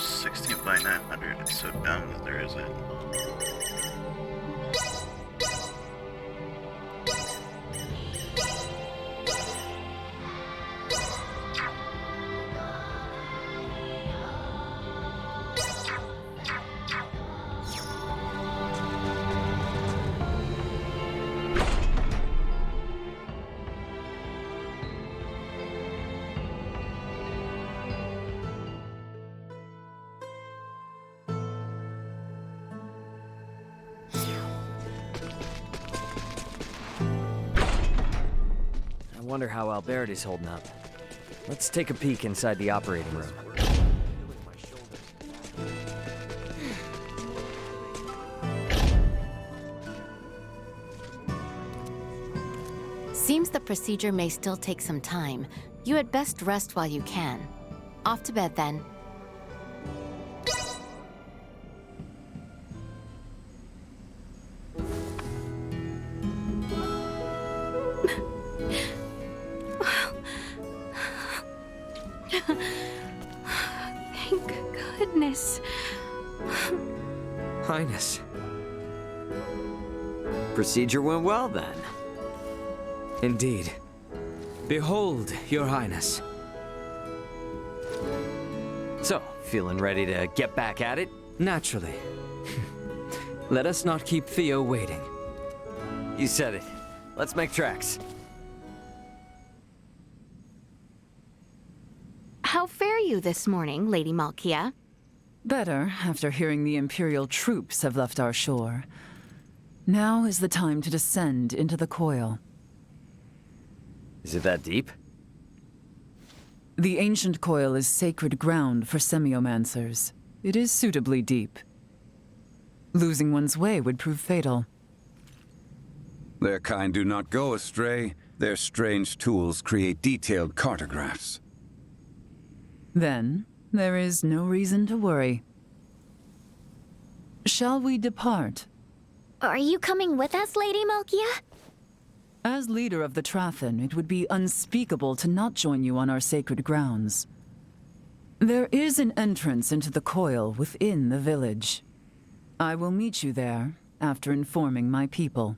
60 by 900. It's so dumb that there isn't. I wonder how Albert is holding up. Let's take a peek inside the operating room. Seems the procedure may still take some time. You had best rest while you can. Off to bed, then. Thank goodness. Highness. Procedure went well, then. Indeed. Behold, Your Highness. So, feeling ready to get back at it? Naturally. Let us not keep Theo waiting. You said it. Let's make tracks. How fare you this morning, Lady Malkia? Better, after hearing the Imperial troops have left our shore. Now is the time to descend into the coil. Is it that deep? The ancient coil is sacred ground for semiomancers. It is suitably deep. Losing one's way would prove fatal. Their kind do not go astray. Their strange tools create detailed cartographs. Then, there is no reason to worry. Shall we depart? Are you coming with us, Lady Malkia? As leader of the Trathen, it would be unspeakable to not join you on our sacred grounds. There is an entrance into the coil within the village. I will meet you there after informing my people.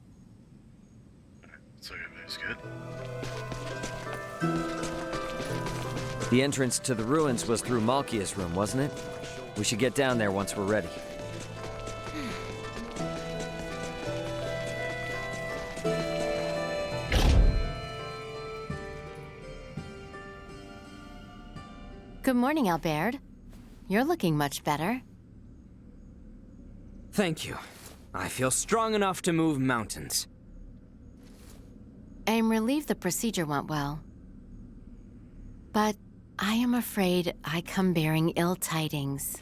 So everything's good. The entrance to the ruins was through Malkia's room, wasn't it? We should get down there once we're ready. Good morning, Albert. You're looking much better. Thank you. I feel strong enough to move mountains. I'm relieved the procedure went well. But I am afraid I come bearing ill tidings.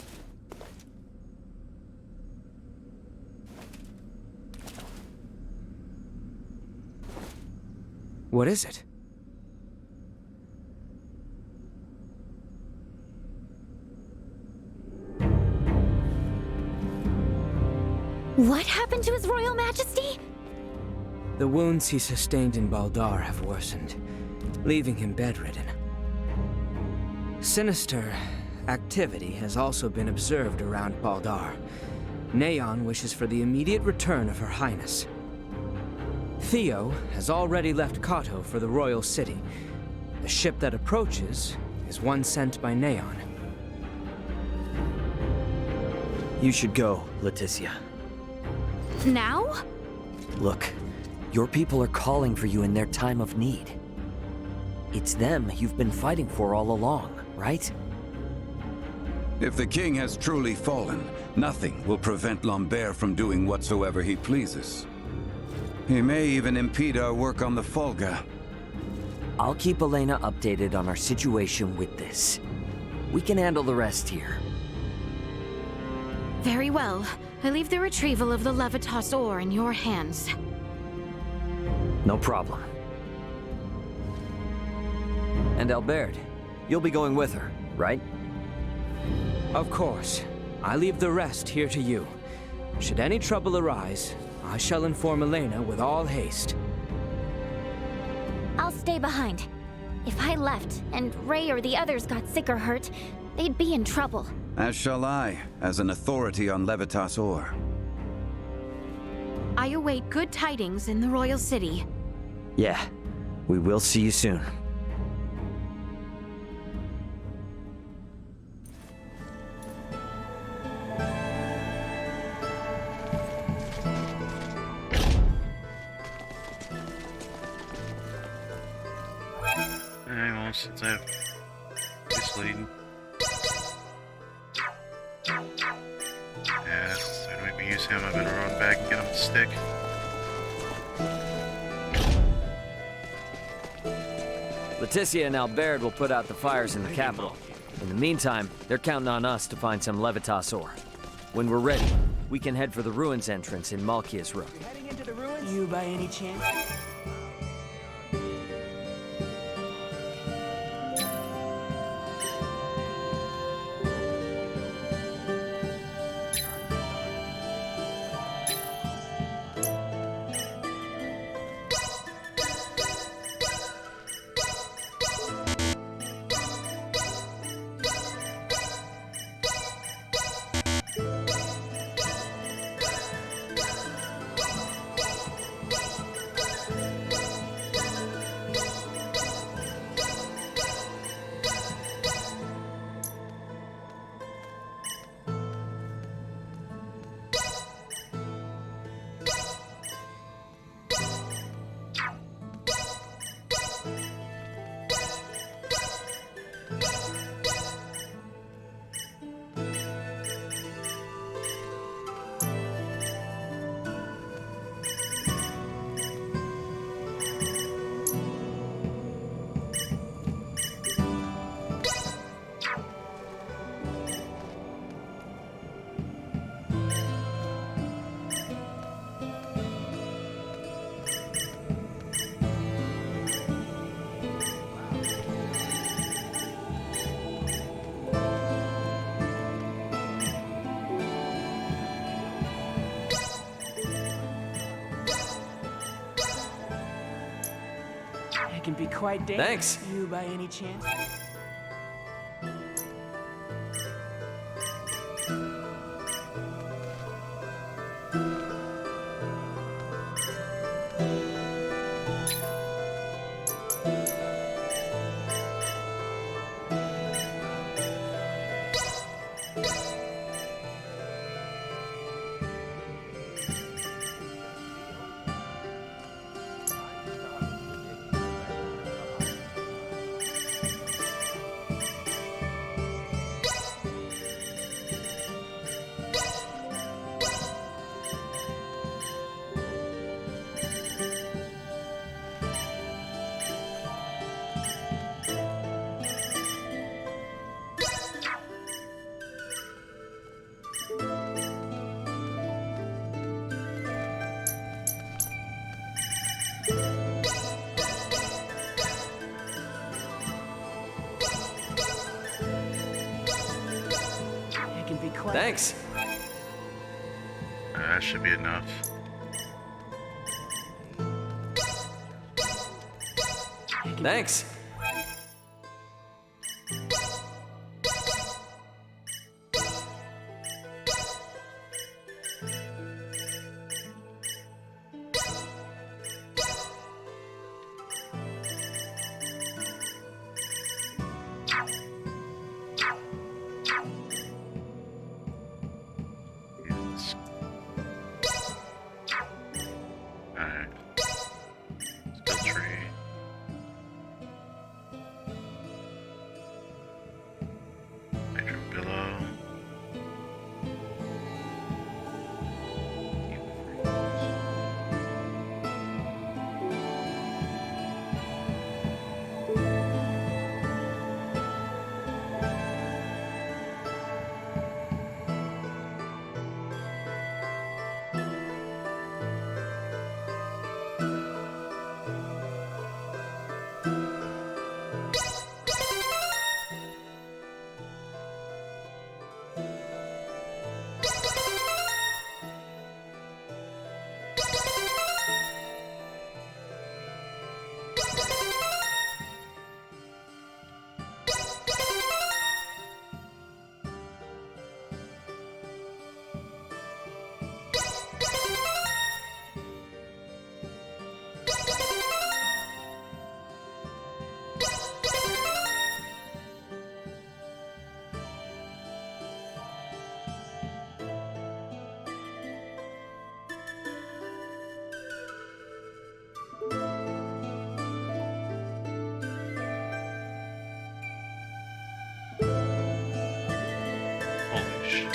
What is it? What happened to His Royal Majesty? The wounds he sustained in Baldar have worsened, leaving him bedridden. Sinister activity has also been observed around Baldar. Neon wishes for the immediate return of Her Highness. Theo has already left Kato for the royal city. The ship that approaches is one sent by Neon. You should go, Leticia. Now? Look, your people are calling for you in their time of need. It's them you've been fighting for all along, right? If the king has truly fallen, nothing will prevent Lambert from doing whatsoever he pleases. He may even impede our work on the Folga. I'll keep Elena updated on our situation with this. We can handle the rest here. Very well. I leave the retrieval of the Levitas ore in your hands. No problem. And Albert, you'll be going with her, right? Of course. I leave the rest here to you. Should any trouble arise, I shall inform Elena with all haste. I'll stay behind. If I left, and Ray or the others got sick or hurt, they'd be in trouble. As shall I, as an authority on Levitas ore. I await good tidings in the Royal City. Yeah, we will see you soon. Alright, well, since I have this lead. Yeah, so do we use him? I'm gonna run back and get him the stick. Leticia and Albert will put out the fires in the capital. In the meantime, they're counting on us to find some Levitas ore. When we're ready, we can head for the ruins entrance in Malkia's room. Heading into the ruins? You by any chance? It can be quite dangerous. Thanks. You by any chance? It can be quite. Thanks. That should be enough. Thanks. Yes. Alright. Skill tree.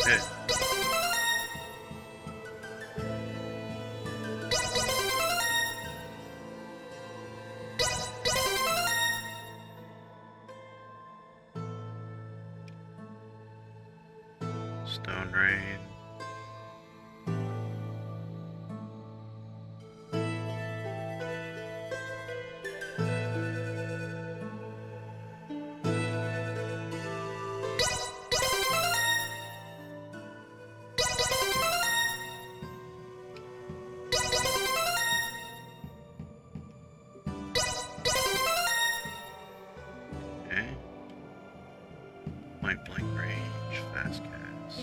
shit. Stone Rain. Okay. Point blank range, fast cast.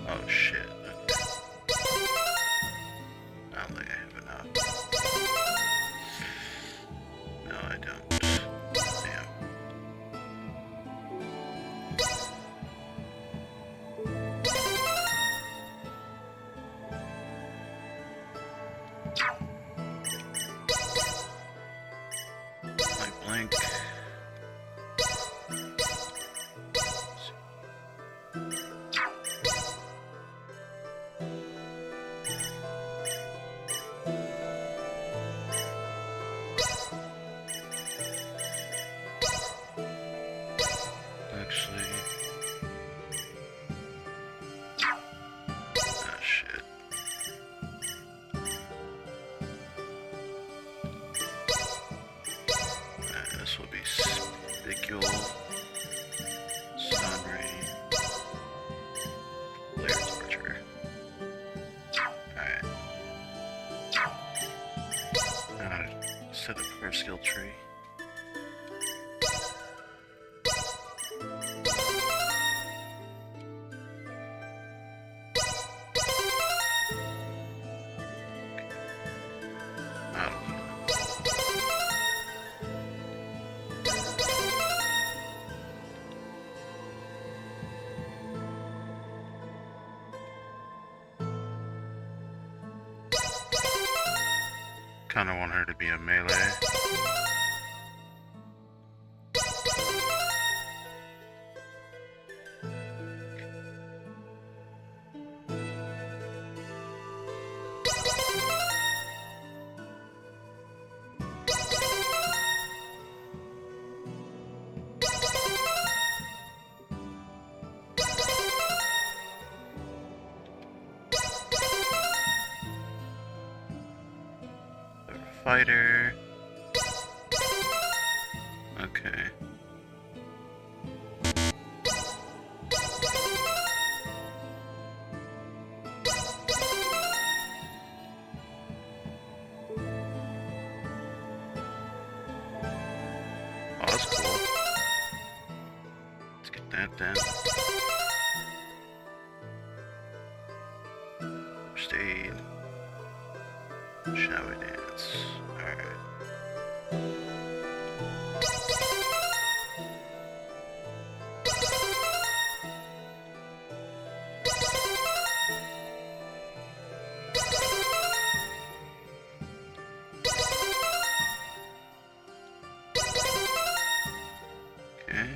Oh shit. Okay. I don't think I have enough. No, I don't. Damn. Point blank. Actually, ah shit. This will be Spicule, Stone Rain, Laird's Archer. Alright. Set up our skill tree. Kinda want her to be a melee. Fighter. Okay. Oh, that's cool. Let's get that then. First aid. Shall we dance? Alright. Okay.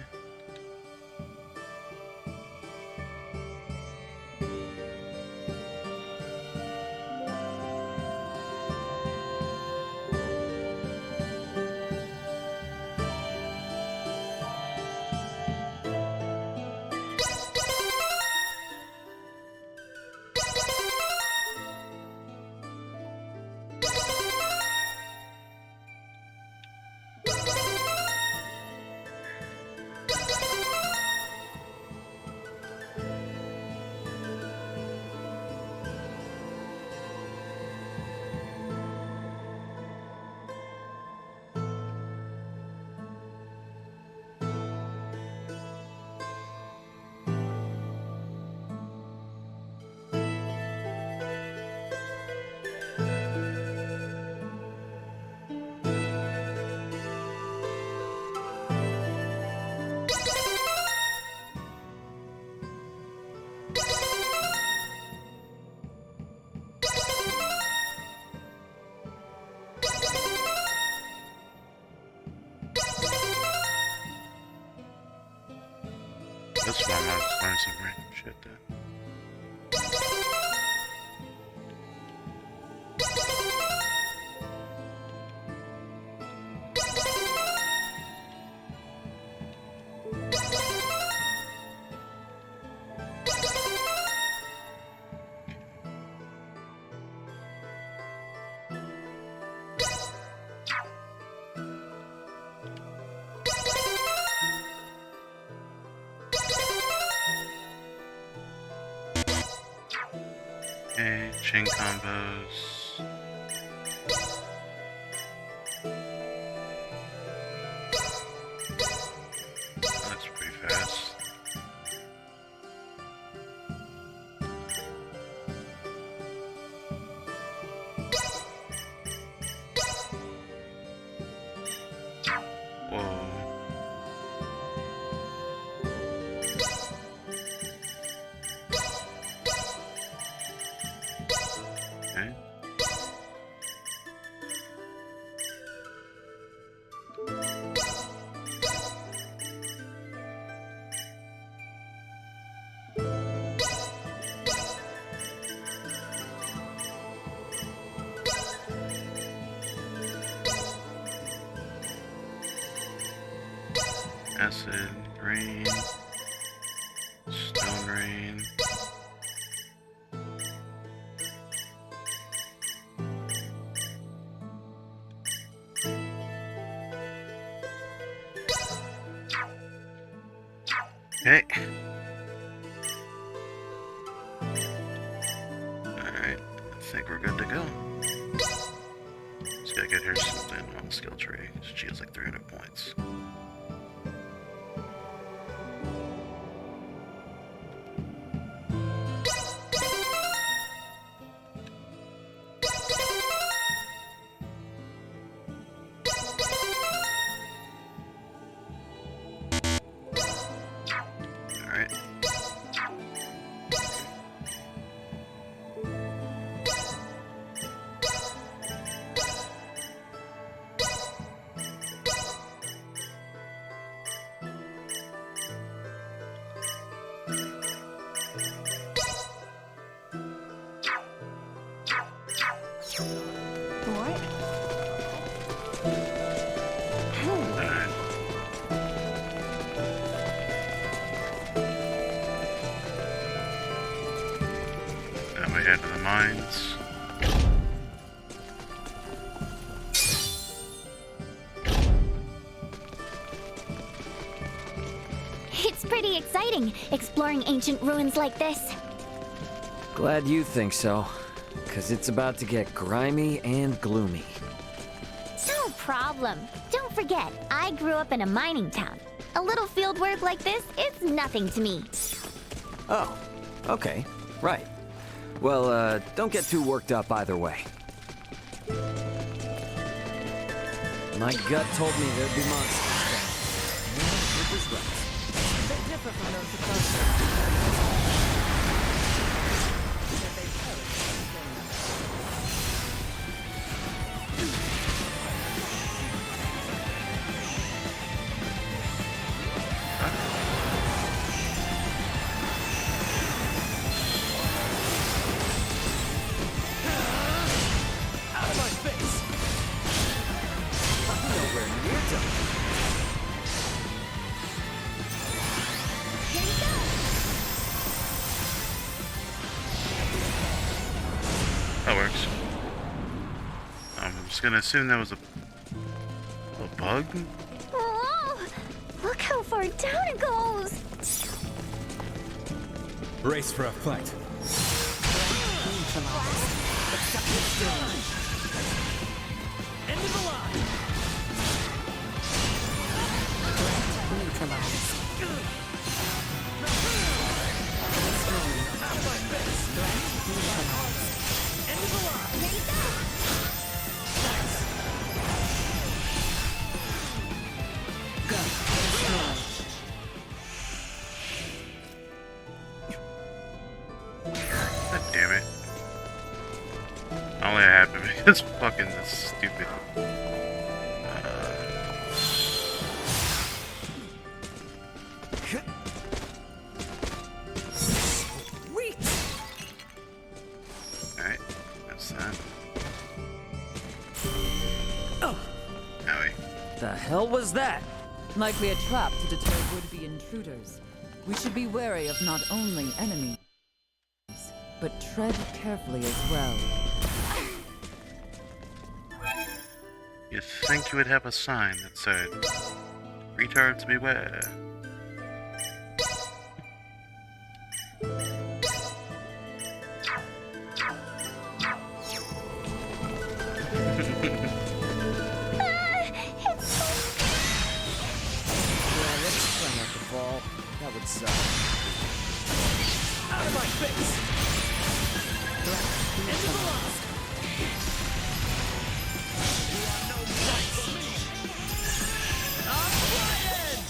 this one, I'll just learn some random shit then. Okay, chain combos. That's pretty fast. Whoa. Okay. Acid, rain, stone rain. Okay. Alright, I think we're good to go. Just gotta get her something on the skill tree. She has like 300 points. Alright. What? Alright. Now we head to the mines. It's pretty exciting, exploring ancient ruins like this. Glad you think so, because it's about to get grimy and gloomy. No problem. Don't forget, I grew up in a mining town. A little field work like this, it's nothing to me. Oh, okay, right. Well, don't get too worked up either way. My gut told me there'd be monsters. Which is right. They differ from those supposed to. That works. I'm just gonna assume that was a bug? Whoa! Look how far down it goes! Race for a fight. End of the line. God damn it. Only happened because fucking this stupid. hell was that? Likely a trap to deter would-be intruders. We should be wary of not only enemies, but tread carefully as well. You'd think you would have a sign that said, "Retards beware." Yeah, let's try not to fall. That would suck. Out of my face! Into the lost! You are no match for me! I'm flying!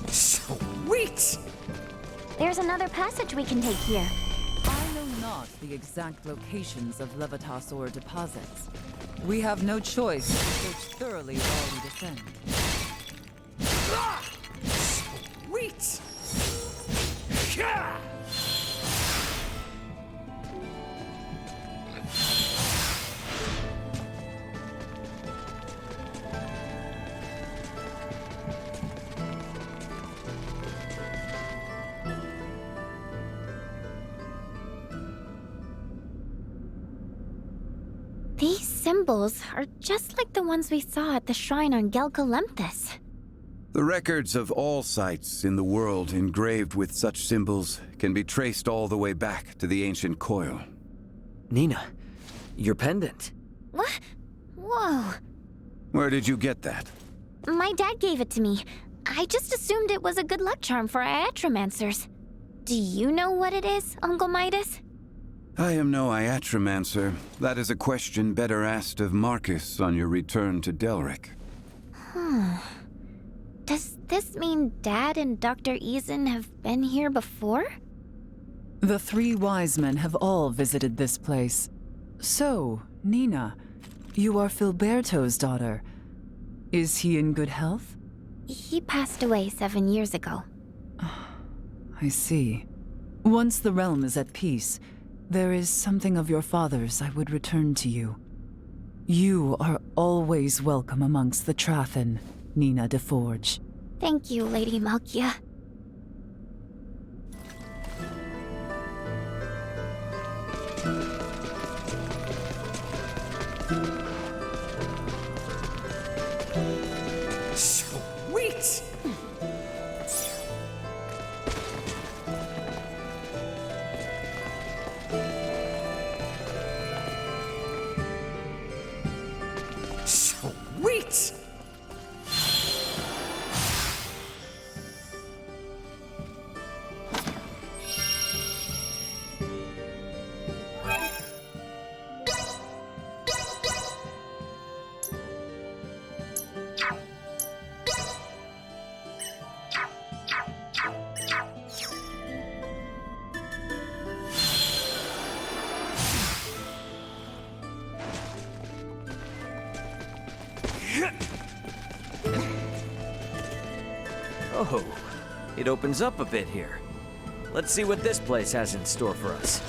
Sweet! There's another passage we can take here. I know not the exact locations of Levitas ore deposits. We have no choice but to search thoroughly while we descend. Sweet! These symbols are just like the ones we saw at the shrine on Gelkalemthus. The records of all sites in the world engraved with such symbols can be traced all the way back to the ancient coil. Nina, your pendant. What? Whoa. Where did you get that? My dad gave it to me. I just assumed it was a good luck charm for iatromancers. Do you know what it is, Uncle Midas? I am no iatromancer. That is a question better asked of Marcus on your return to Delric. Does this mean Dad and Dr. Eason have been here before? The three wise men have all visited this place. So, Nina, you are Filberto's daughter. Is he in good health? He passed away 7 years ago. I see. Once the realm is at peace, there is something of your father's I would return to you. You are always welcome amongst the Trathen, Nina de Forge. Thank you, Lady Malkia. Sweet! Sweet! Oh, it opens up a bit here. Let's see what this place has in store for us.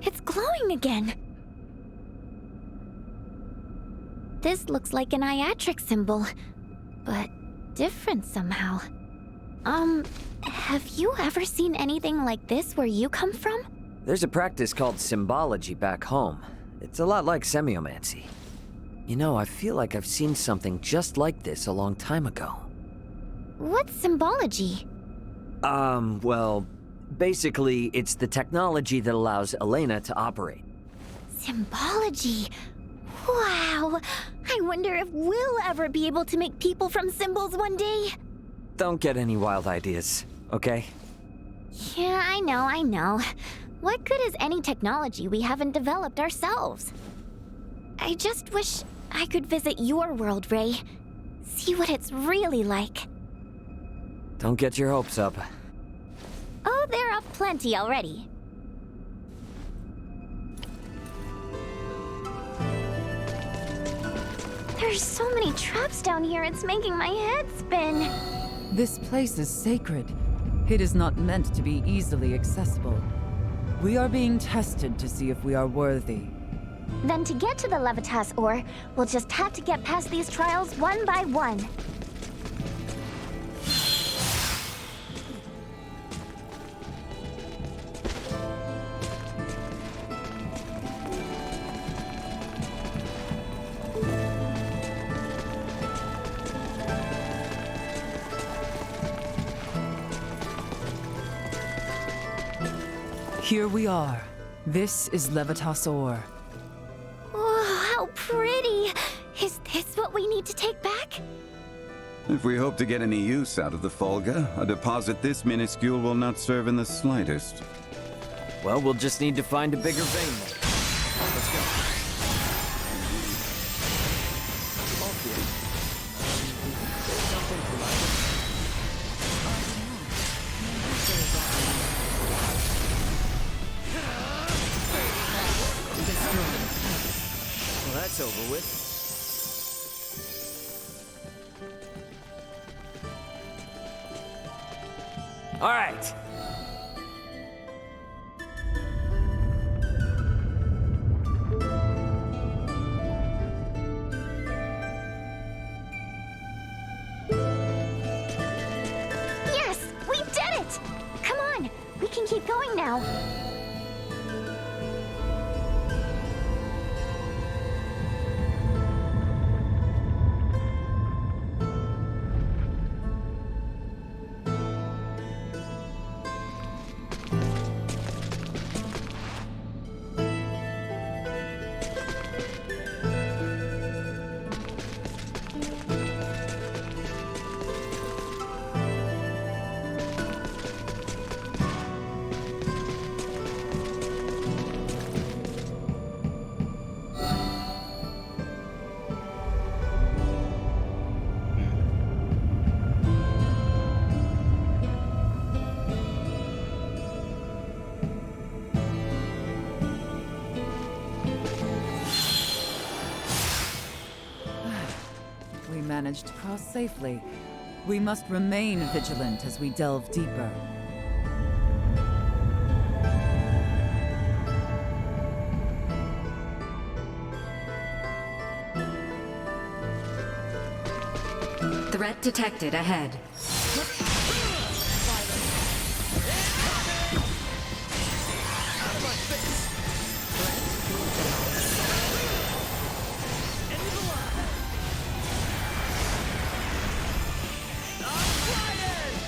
It's glowing again. This looks like an Iatric symbol, but different somehow. Have you ever seen anything like this where you come from? There's a practice called symbology back home. It's a lot like semiomancy. You know, I feel like I've seen something just like this a long time ago. What's symbology? Well, basically, it's the technology that allows Elena to operate. Symbology? Wow! I wonder if we'll ever be able to make people from symbols one day. Don't get any wild ideas, okay? Yeah, I know. What good is any technology we haven't developed ourselves? I just wish I could visit your world, Ray. See what it's really like. Don't get your hopes up. Oh, they're up plenty already. There's so many traps down here, it's making my head spin. This place is sacred. It is not meant to be easily accessible. We are being tested to see if we are worthy. Then to get to the Levitas ore, we'll just have to get past these trials one by one. Here we are. This is Levitas ore. Oh, how pretty! Is this what we need to take back? If we hope to get any use out of the Folga, a deposit this minuscule will not serve in the slightest. Well, we'll just need to find a bigger vein then. Let's go. Well, that's over with. All right. Yes, we did it! Come on, we can keep going now. We managed to cross safely. We must remain vigilant as we delve deeper. Threat detected ahead.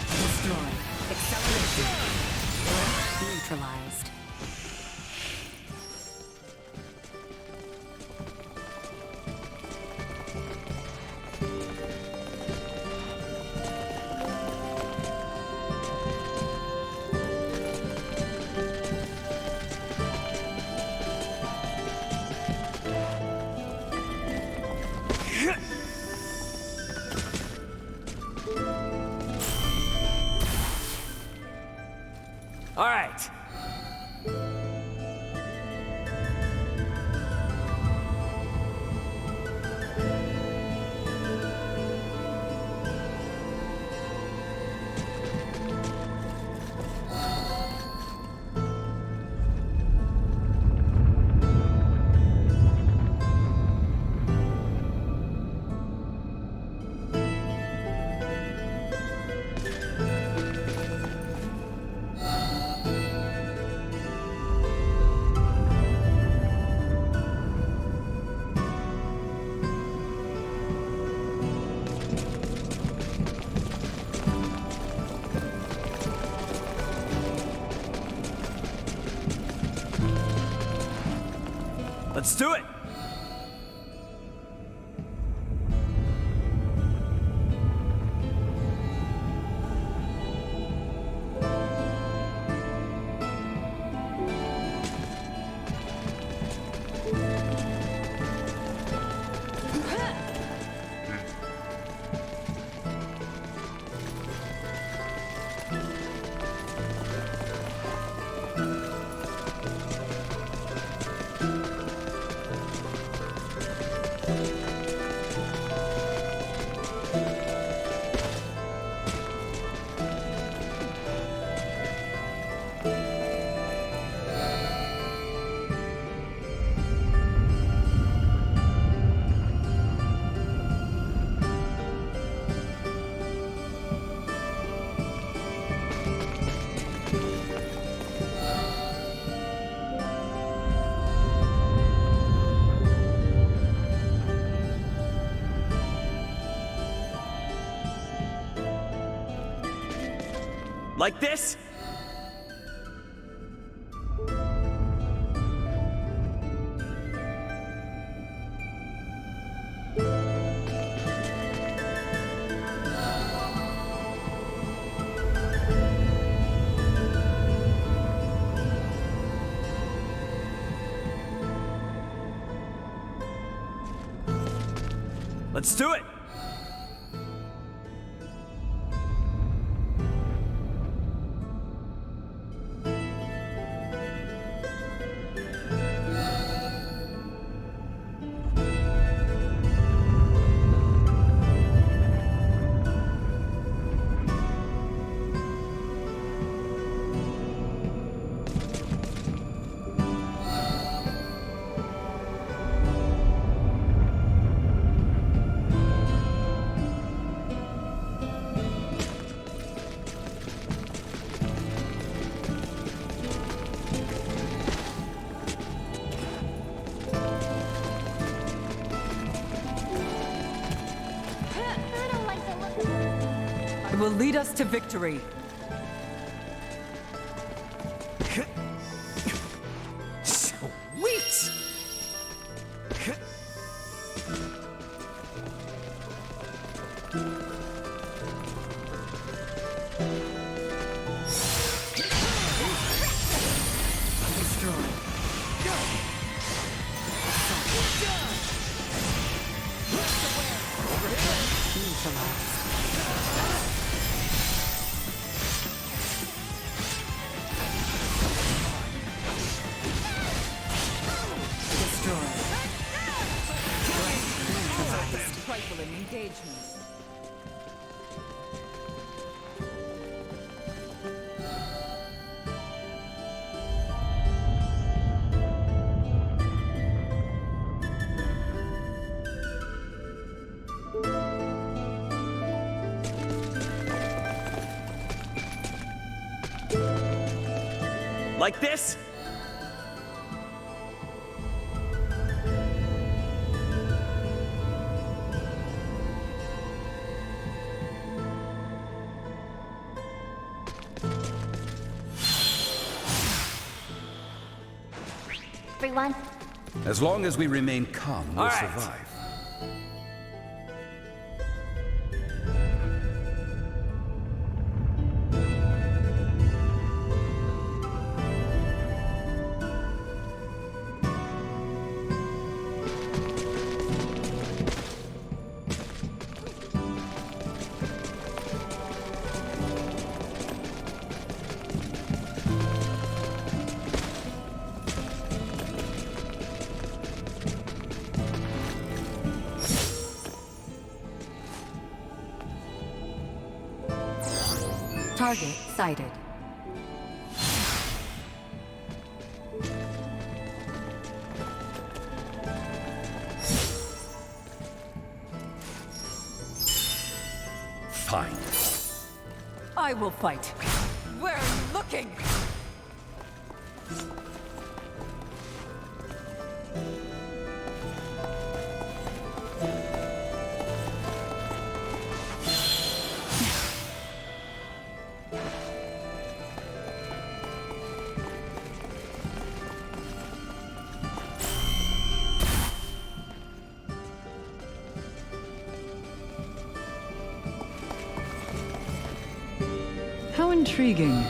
Destroyed. Acceleration. Threat neutralized. All right. Let's do it! Like this? Let's do it! It will lead us to victory. Sweet! Trifling engagement. Like this? Everyone, As long as we remain calm, we'll All right. survive. Target sighted. Fine. I will fight. Where are you looking? How intriguing.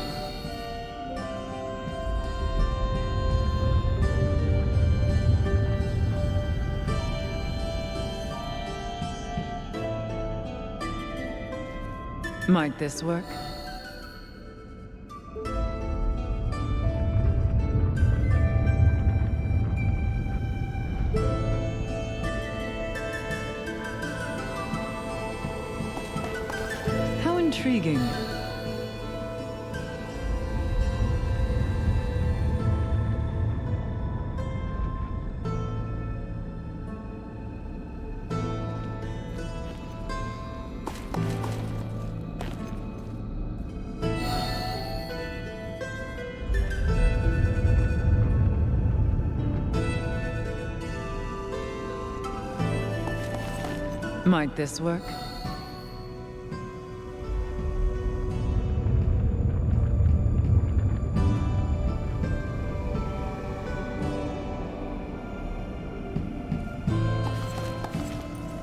Might this work? intriguing. Might this work?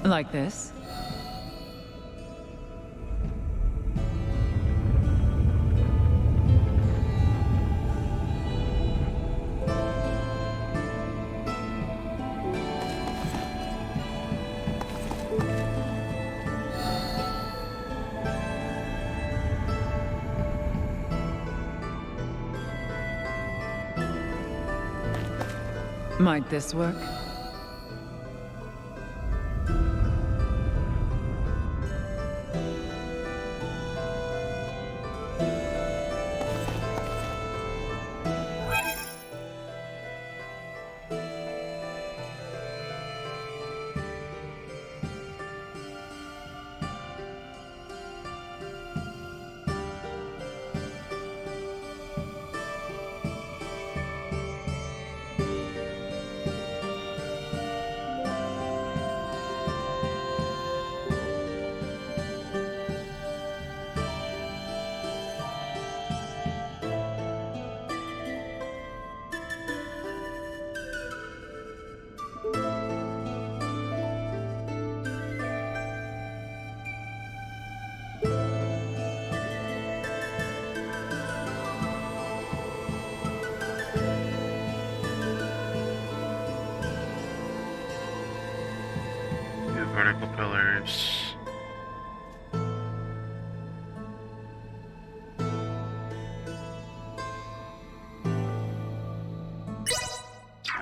Like this? Might this work? Vertical pillars.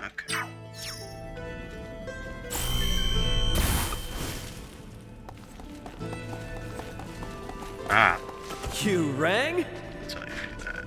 Okay. Ah, You rang? that's how you do that.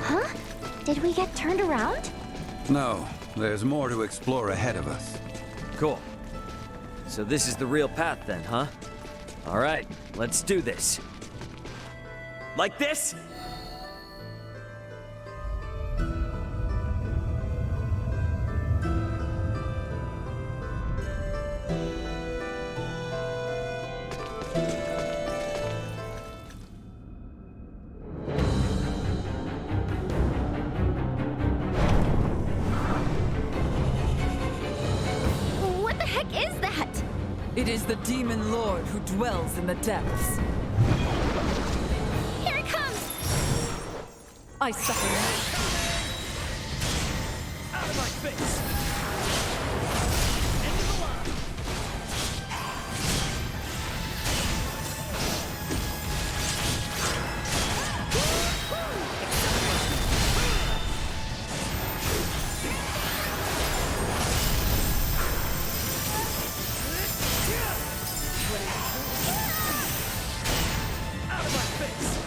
Huh? Did we get turned around? No, there's more to explore ahead of us. Cool. So this is the real path then, huh? All right, let's do this. Like this? What the heck is that? It is the demon lord who dwells in the depths. Here it comes! I suffer. Out of my face! End of the line! Out of my face!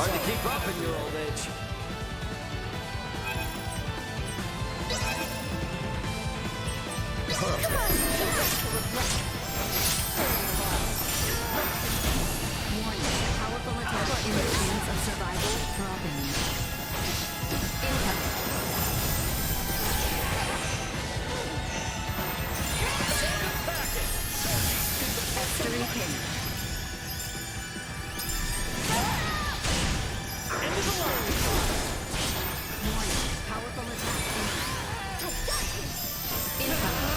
Hard to keep up in your old age. Warning. Powerful attack in the chance of survival dropping. Incoming. Mastery pin. Warning. Powerful attack. Incoming.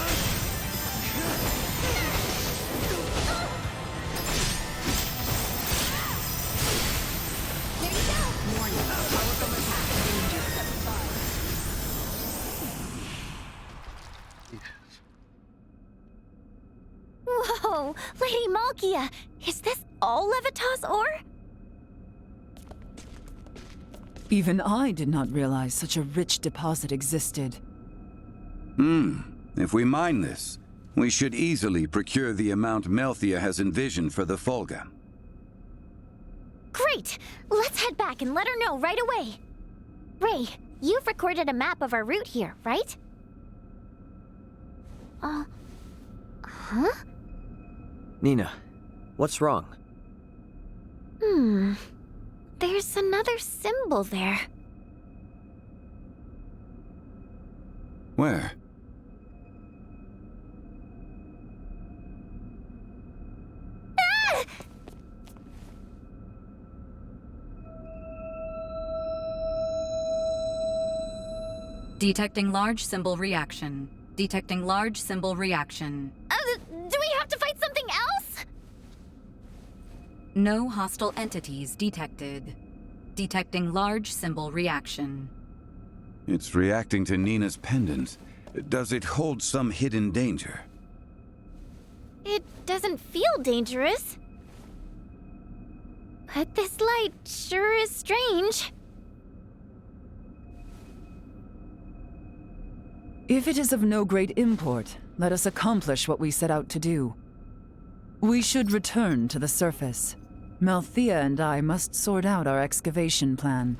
Warning. Powerful attack. Danger. Whoa! Lady Malkia! Is this all Levitas ore? Even I did not realize such a rich deposit existed. If we mine this, we should easily procure the amount Melthia has envisioned for the Folga. Great! Let's head back and let her know right away. Ray, you've recorded a map of our route here, right? Huh? Nina, what's wrong? There's another symbol there. Where? Detecting large symbol reaction. Detecting large symbol reaction. Do we have to fight something else? No hostile entities detected. Detecting large symbol reaction. It's reacting to Nina's pendant. Does it hold some hidden danger? It doesn't feel dangerous. But this light sure is strange. If it is of no great import, let us accomplish what we set out to do. We should return to the surface. Melthia and I must sort out our excavation plan.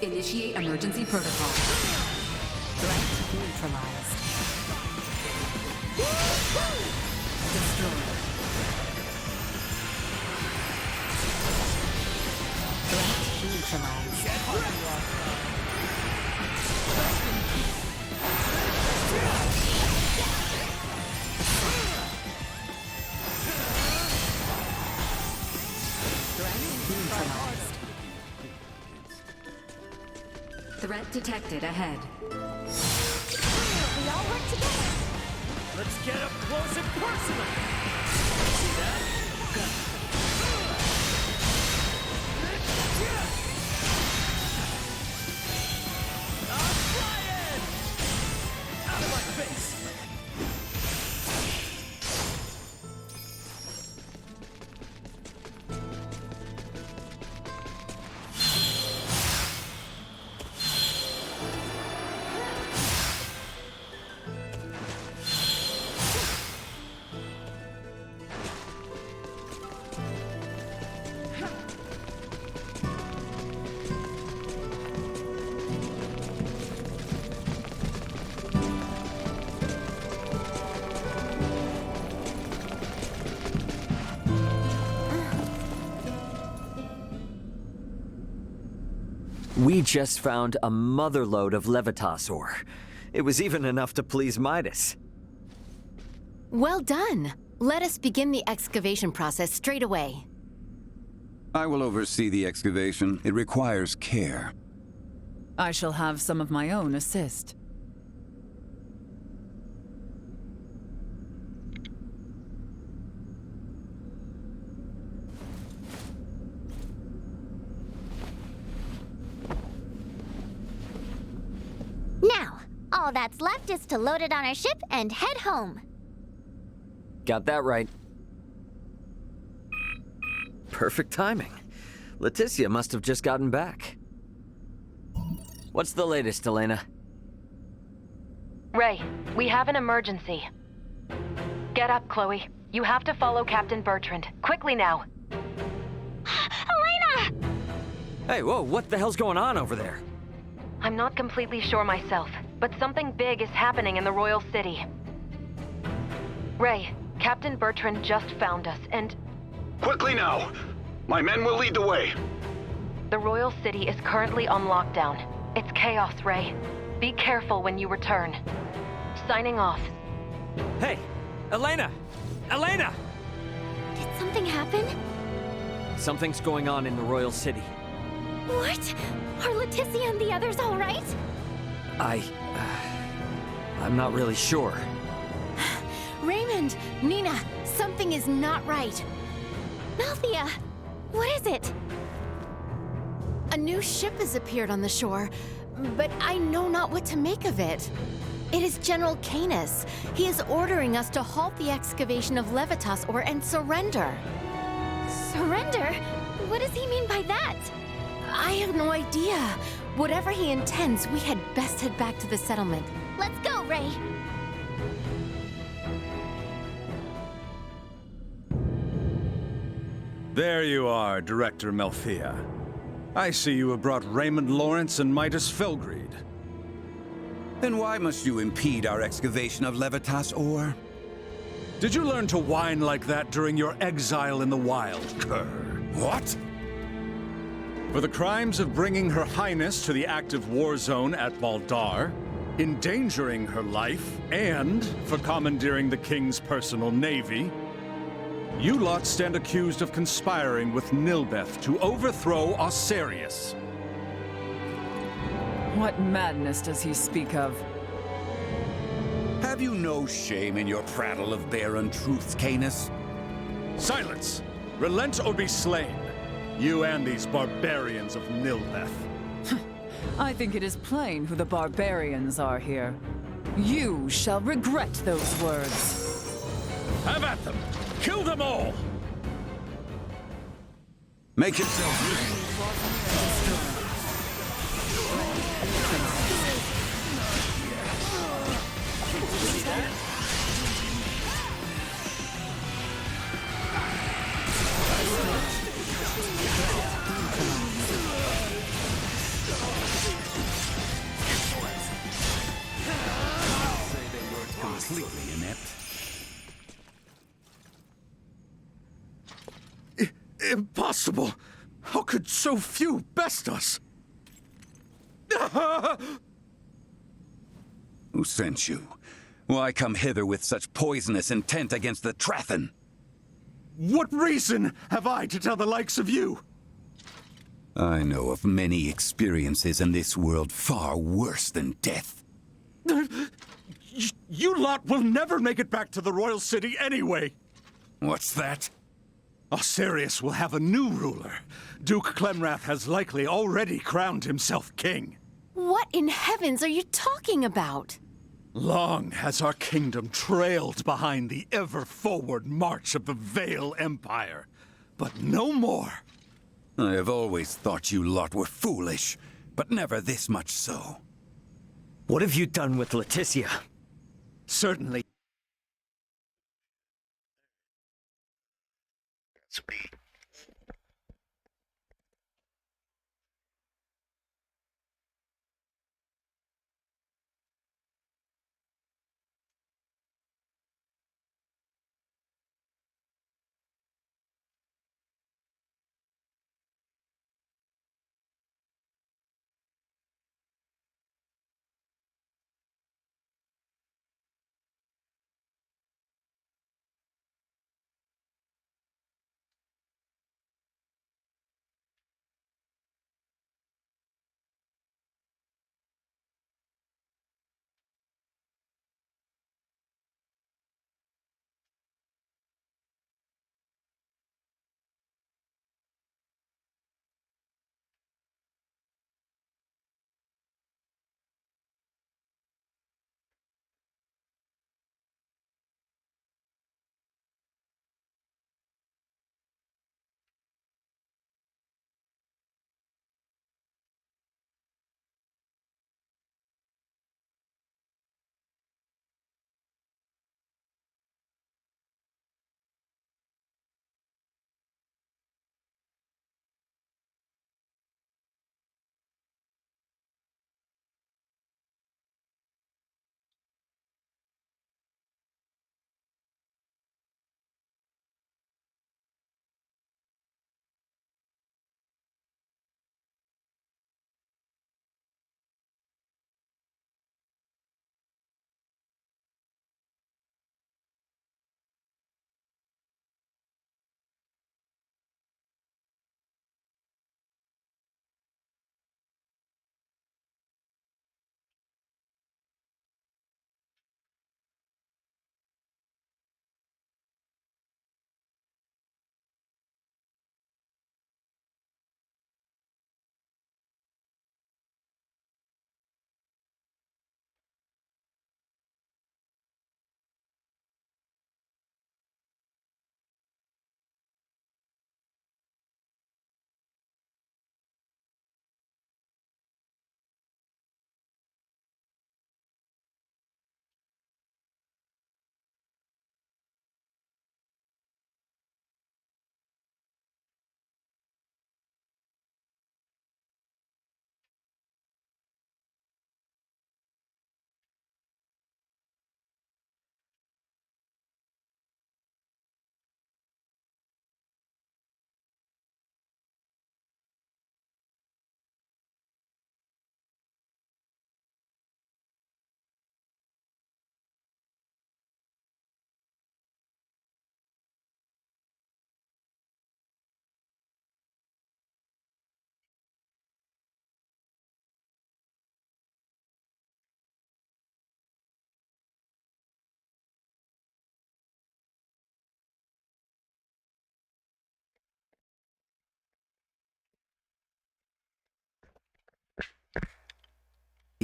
Initiate emergency protocol. Threat neutralized. Destroyed. Threat neutralized. Threat neutralized. Threat detected ahead. We all work together. Let's get up close and personal. See that? I'm flying! Out of my face! We just found a motherload of Levitas ore. It was even enough to please Midas. Well done. Let us begin the excavation process straight away. I will oversee the excavation. It requires care. I shall have some of my own assist. Now, all that's left is to load it on our ship and head home. Got that right. Perfect timing. Leticia must have just gotten back. What's the latest, Elena? Ray, we have an emergency. Get up, Chloe. You have to follow Captain Bertrand. Quickly now. Elena! Hey, whoa, what the hell's going on over there? I'm not completely sure myself, but something big is happening in the Royal City. Ray, Captain Bertrand just found us, and Quickly now! My men will lead the way. the Royal City is currently on lockdown. It's chaos, Ray. Be careful when you return. Signing off. Hey, Elena! Elena! Did something happen? Something's going on in the Royal City. What? Are Leticia and the others all right? I'm not really sure. Raymond, Nina, something is not right. Malthea, what is it? A new ship has appeared on the shore, but I know not what to make of it. It is General Canis. He is ordering us to halt the excavation of Levitas ore and surrender. Surrender? What does he mean by that? I have no idea. Whatever he intends, we had best head back to the settlement. Let's go, Ray. There you are, Director Malthea. I see you have brought Raymond Lawrence and Midas Felgreed. Then why must you impede our excavation of Levitas ore? Did you learn to whine like that during your exile in the wild, cur? What? For the crimes of bringing Her Highness to the active war zone at Baldar, endangering her life, and for commandeering the King's personal navy, you lot stand accused of conspiring with Nilbeth to overthrow Osarius. What madness does he speak of? Have you no shame in your prattle of barren truths, Canis? Silence! Relent or be slain. You and these barbarians of Nilbeth. I think it is plain who the barbarians are here. You shall regret those words. Have at them! Kill them all! Make yourself useful. Completely inept. Impossible! How could so few best us? Who sent you? Why come hither with such poisonous intent against the Trathen? What reason have I to tell the likes of you? I know of many experiences in this world far worse than death. You lot will never make it back to the Royal City anyway! What's that? Osirius will have a new ruler. Duke Clemrath has likely already crowned himself king. What in heavens are you talking about? Long has our kingdom trailed behind the ever-forward march of the Vale Empire. But no more. I have always thought you lot were foolish, but never this much so. What have you done with Leticia? Certainly. Sweet.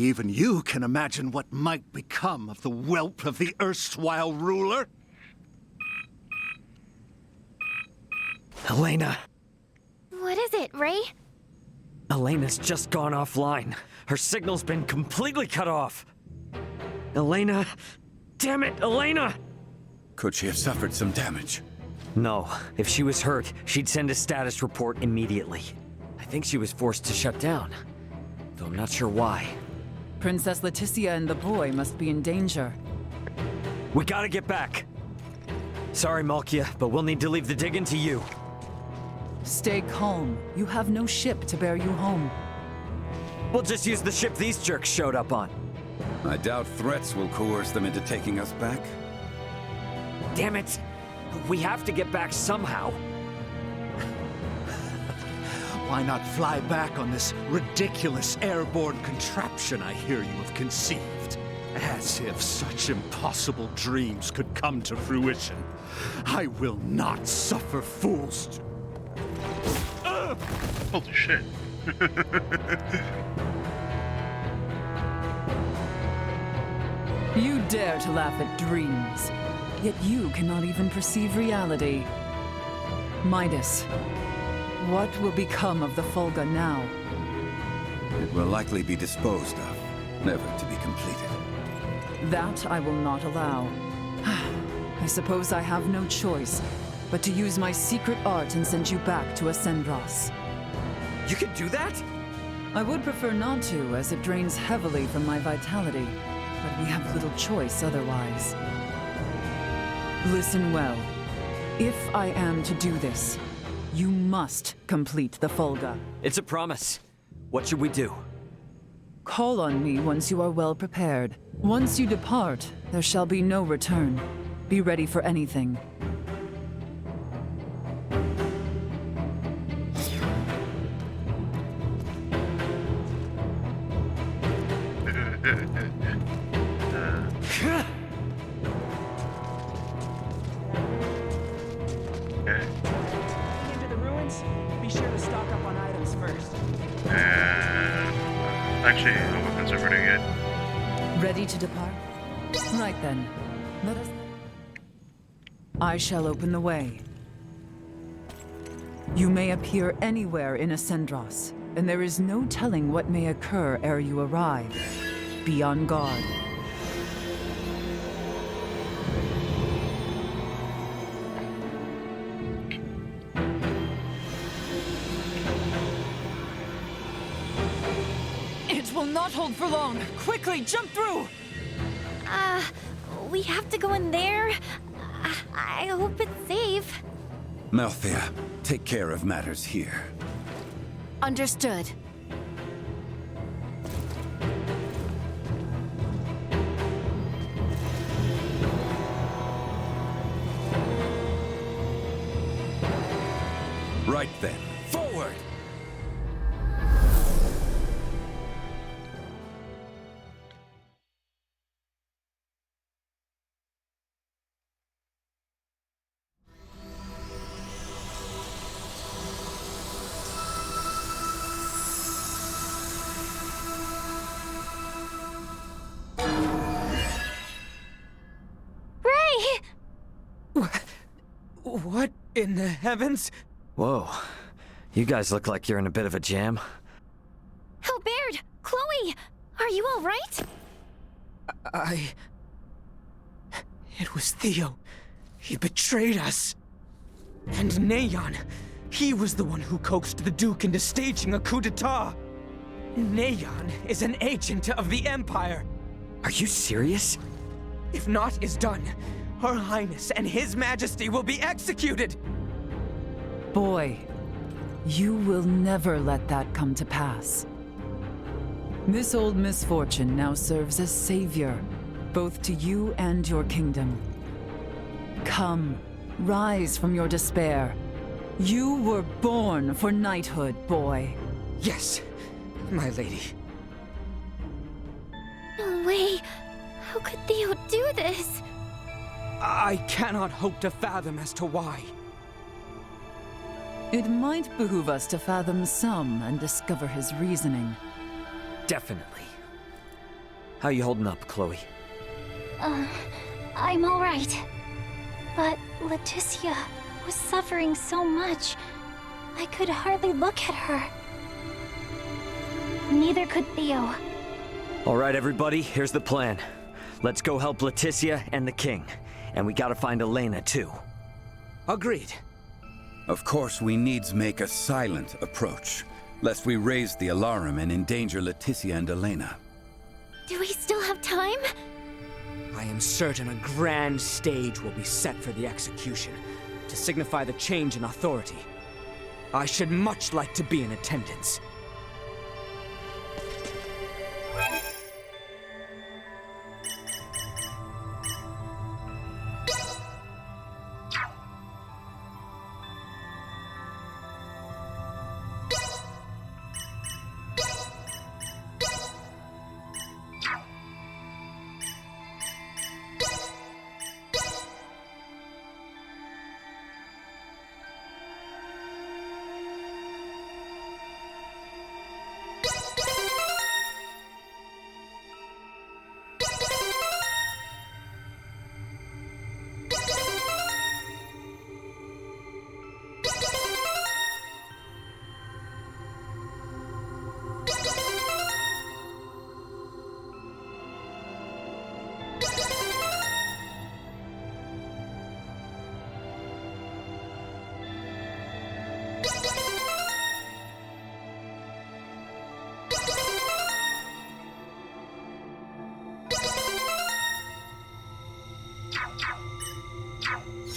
Even you can imagine what might become of the whelp of the erstwhile ruler? Elena! What is it, Ray? Elena's just gone offline. Her signal's been completely cut off. Elena! Damn it, Elena! Could she have suffered some damage? No. If she was hurt, she'd send a status report immediately. I think she was forced to shut down, though I'm not sure why. Princess Leticia and the boy must be in danger. We gotta get back. Sorry, Malkia, but we'll need to leave the digging to you. Stay calm. You have no ship to bear you home. We'll just use the ship these jerks showed up on. I doubt threats will coerce them into taking us back. Damn it! We have to get back somehow. Why not fly back on this ridiculous airborne contraption I hear you have conceived? As if such impossible dreams could come to fruition. I will not suffer fools to... Holy shit. You dare to laugh at dreams, yet you cannot even perceive reality. Midas, what will become of the Fulga now? It will likely be disposed of, never to be completed. That I will not allow. I suppose I have no choice but to use my secret art and send you back to Ascendros. You can do that? I would prefer not to, as it drains heavily from my vitality, but we have little choice otherwise. Listen well. If I am to do this, you must complete the Fulga. It's a promise. What should we do? Call on me once you are well prepared. Once you depart, there shall be no return. Be ready for anything. Into the ruins, be sure to stock up on items first. And actually, the weapons are pretty good. Ready to depart? Right then. Let us... I shall open the way. You may appear anywhere in Ascendros, and there is no telling what may occur ere you arrive. Be on guard. It will not hold for long. Quickly, jump through! We have to go in there? I hope it's safe. Malthea, take care of matters here. Understood. Right then, forward! What in the heavens? Whoa. You guys look like you're in a bit of a jam. Albert! Chloe! Are you all right? It was Theo. He betrayed us. And Neon. He was the one who coaxed the Duke into staging a coup d'etat. Neon is an agent of the Empire. Are you serious? If naught is done, Her Highness and His Majesty will be executed! Boy, you will never let that come to pass. This old misfortune now serves as savior, both to you and your kingdom. Come, rise from your despair. You were born for knighthood, boy. Yes, my lady. No way. How could Theo do this? I cannot hope to fathom as to why. It might behoove us to fathom some and discover his reasoning. Definitely. How you holding up, Chloe? I'm alright. But Leticia was suffering so much. I could hardly look at her. Neither could Theo. All right, everybody, here's the plan. Let's go help Leticia and the king. And we gotta find Elena, too. Agreed. Of course, we needs make a silent approach, lest we raise the alarm and endanger Leticia and Elena. Do we still have time? I am certain a grand stage will be set for the execution, to signify the change in authority. I should much like to be in attendance.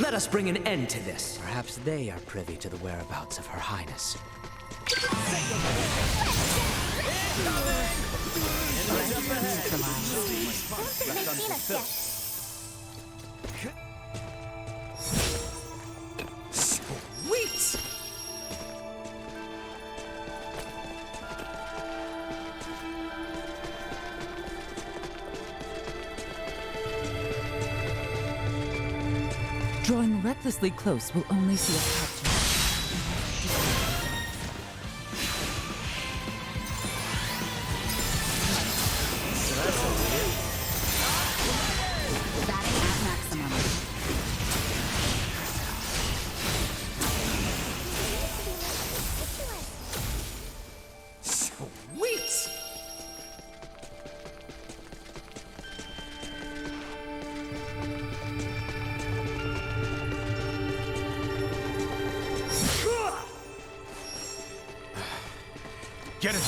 Let us bring an end to this. Perhaps they are privy to the whereabouts of Her Highness. Sweet! Drawing recklessly close will only see us captured. Batting at maximum. Sweet! Get it!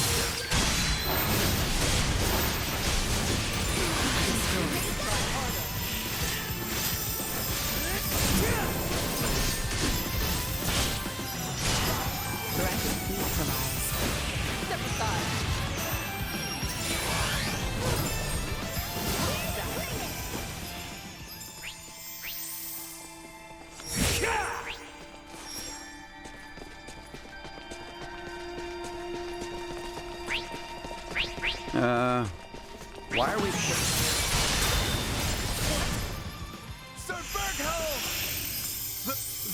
Why are we... Sir Berghelm!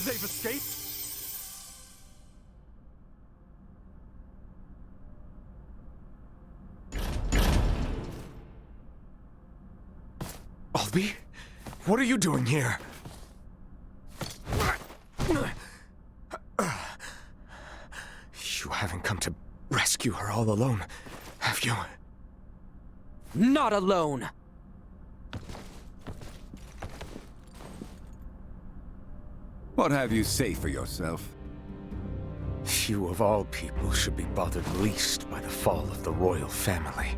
They've escaped? Albie? What are you doing here? You haven't come to rescue her all alone, have you? Not alone! What have you say for yourself? You of all people should be bothered least by the fall of the royal family.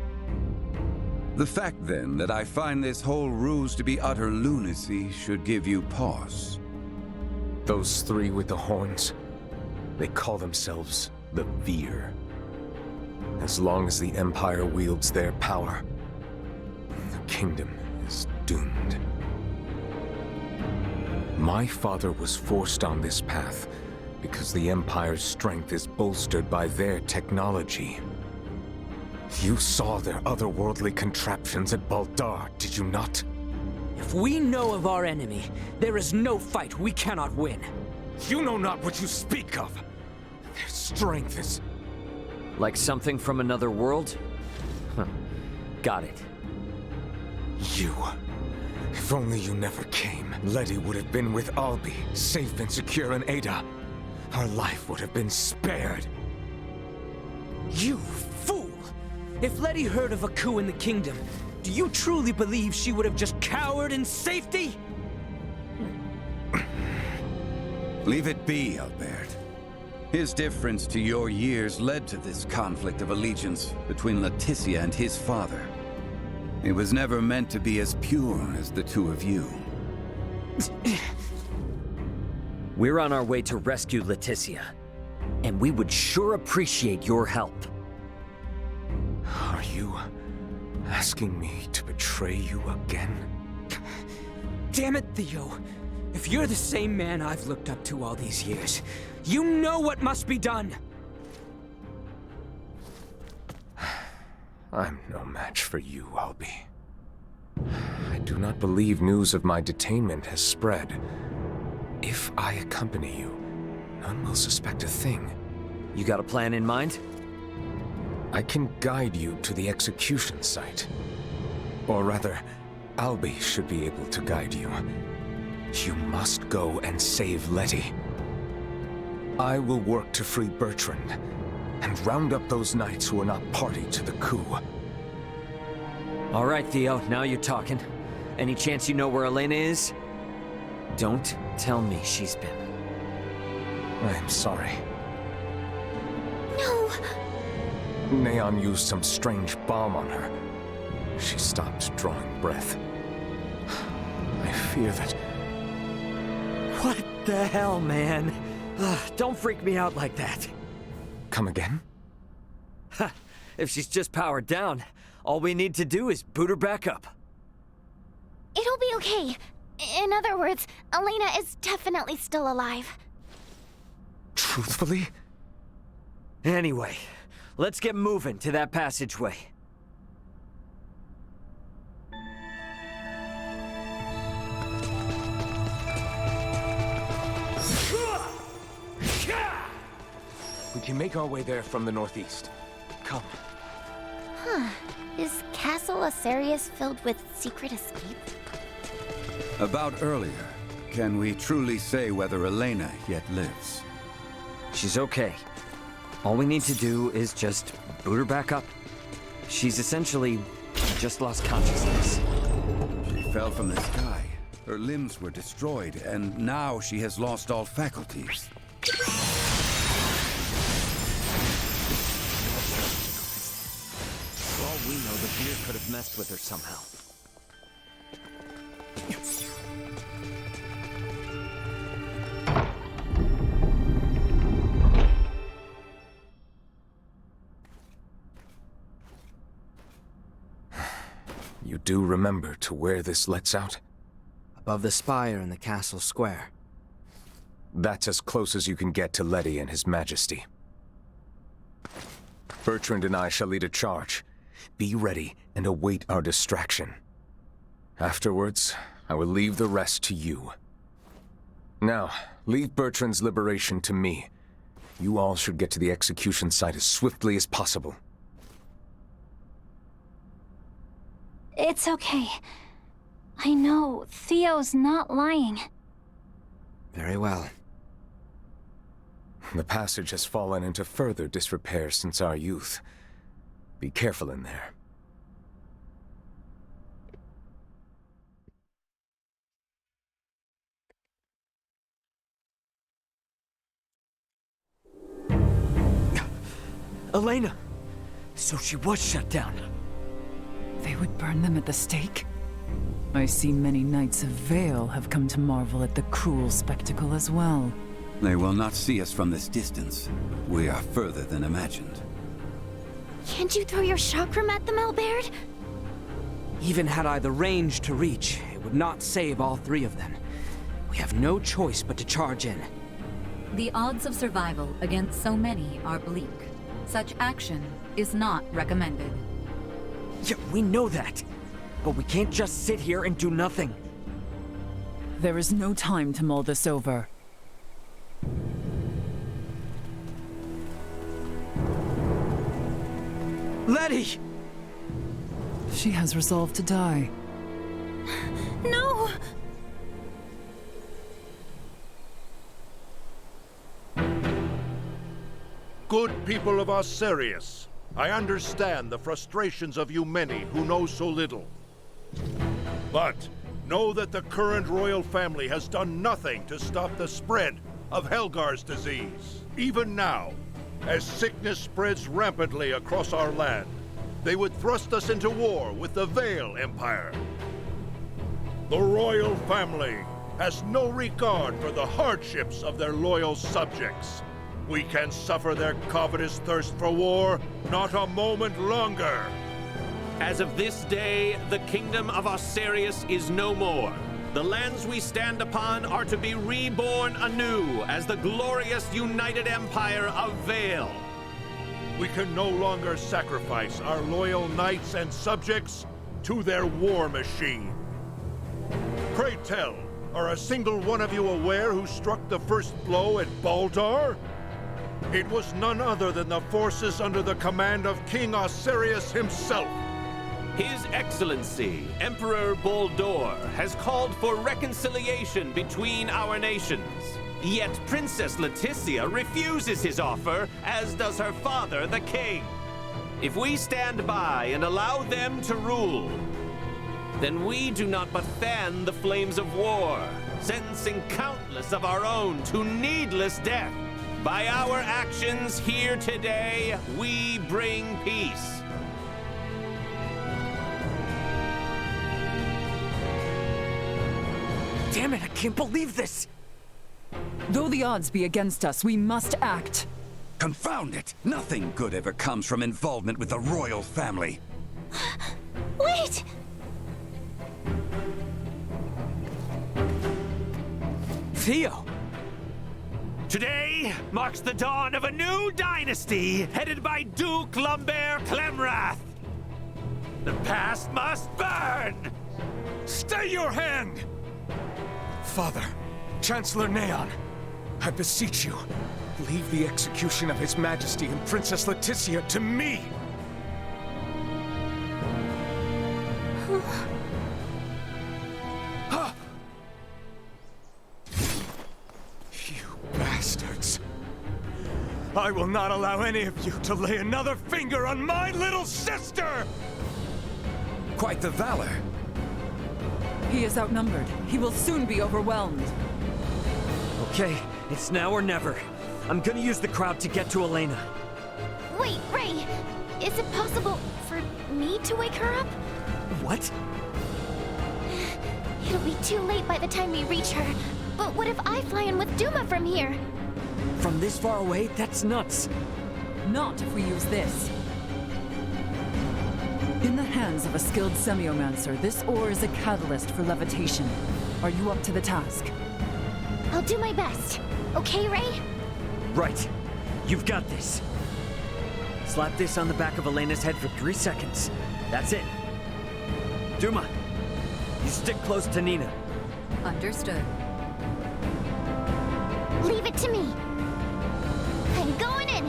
The fact, then, that I find this whole ruse to be utter lunacy should give you pause. Those three with the horns, they call themselves the Veer. As long as the Empire wields their power, the kingdom is doomed. My father was forced on this path because the Empire's strength is bolstered by their technology. You saw their otherworldly contraptions at Baldar, did you not? If we know of our enemy, there is no fight we cannot win. You know not what you speak of. Their strength is... Like something from another world? Huh. Got it. You. If only you never came, Letty would have been with Albie, safe and secure in Ada. Her life would have been spared. You fool! If Letty heard of a coup in the kingdom, do you truly believe she would have just cowered in safety? Leave it be, Albert. His difference to your years led to this conflict of allegiance between Leticia and his father. It was never meant to be as pure as the two of you. We're on our way to rescue Leticia, and we would sure appreciate your help. Are you asking me to betray you again? Damn it, Theo. If you're the same man I've looked up to all these years, you know what must be done! I'm no match for you, Albie. I do not believe news of my detainment has spread. If I accompany you, none will suspect a thing. You got a plan in mind? I can guide you to the execution site. Or rather, Albie should be able to guide you. You must go and save Letty. I will work to free Bertrand, and round up those knights who are not party to the coup. All right, Theo, now you're talking. Any chance you know where Elena is? Don't tell me she's been. I am sorry. No! Neon used some strange bomb on her. She stopped drawing breath. I fear that... What the hell, man? Don't freak me out like that. Come again? Ha! If she's just powered down, all we need to do is boot her back up. It'll be okay. In other words, Elena is definitely still alive. Truthfully? Anyway, let's get moving to that passageway. We can make our way there from the northeast. Come. Huh. Is Castle Asarius filled with secret escape? About earlier, can we truly say whether Elena yet lives? She's okay. All we need to do is just boot her back up. She's essentially just lost consciousness. She fell from the sky. Her limbs were destroyed, and now she has lost all faculties. For all we know, the beard could have messed with her somehow. You do remember to where this lets out? Above the spire in the castle square. That's as close as you can get to Letty and His Majesty. Bertrand and I shall lead a charge. Be ready and await our distraction. Afterwards, I will leave the rest to you. Now, leave Bertrand's liberation to me. You all should get to the execution site as swiftly as possible. It's okay. I know Theo's not lying. Very well. The passage has fallen into further disrepair since our youth. Be careful in there. Elena! So she was shut down. They would burn them at the stake? I see many Knights of Vale have come to marvel at the cruel spectacle as well. They will not see us from this distance. We are further than imagined. Can't you throw your chakram at them, Albert? Even had I the range to reach, it would not save all three of them. We have no choice but to charge in. The odds of survival against so many are bleak. Such action is not recommended. Yeah, we know that. But we can't just sit here and do nothing. There is no time to mull this over. Letty! She has resolved to die. No! Good people of Osirius, I understand the frustrations of you many who know so little. But know that the current royal family has done nothing to stop the spread of Helgar's disease. Even now, as sickness spreads rampantly across our land, they would thrust us into war with the Vale Empire. The royal family has no regard for the hardships of their loyal subjects. We can suffer their covetous thirst for war not a moment longer. As of this day, the kingdom of Osirius is no more. The lands we stand upon are to be reborn anew as the glorious united empire of Vale. We can no longer sacrifice our loyal knights and subjects to their war machine. Pray tell, are a single one of you aware who struck the first blow at Baldar? It was none other than the forces under the command of King Osirius himself. His Excellency, Emperor Baldor, has called for reconciliation between our nations. Yet Princess Leticia refuses his offer, as does her father, the king. If we stand by and allow them to rule, then we do not but fan the flames of war, sentencing countless of our own to needless death. By our actions here today, we bring peace. Damn it, I can't believe this! Though the odds be against us, we must act. Confound it! Nothing good ever comes from involvement with the royal family. Wait! Theo! Today marks the dawn of a new dynasty headed by Duke Lambert Clemrath. The past must burn! Stay your hand! Father, Chancellor Neon, I beseech you, leave the execution of His Majesty and Princess Leticia to me! You bastards! I will not allow any of you to lay another finger on my little sister! Quite the valor. He is outnumbered. He will soon be overwhelmed. Okay, it's now or never. I'm gonna use the crowd to get to Elena. Wait, Ray! Is it possible for me to wake her up? What? It'll be too late by the time we reach her. But what if I fly in with Duma from here? From this far away? That's nuts. Not if we use this. In the hands of a skilled semiomancer, this ore is a catalyst for levitation. Are you up to the task? I'll do my best. Okay, Ray? Right. You've got this. Slap this on the back of Elena's head for 3 seconds. That's it. Duma, you stick close to Nina. Understood. Leave it to me. I'm going in.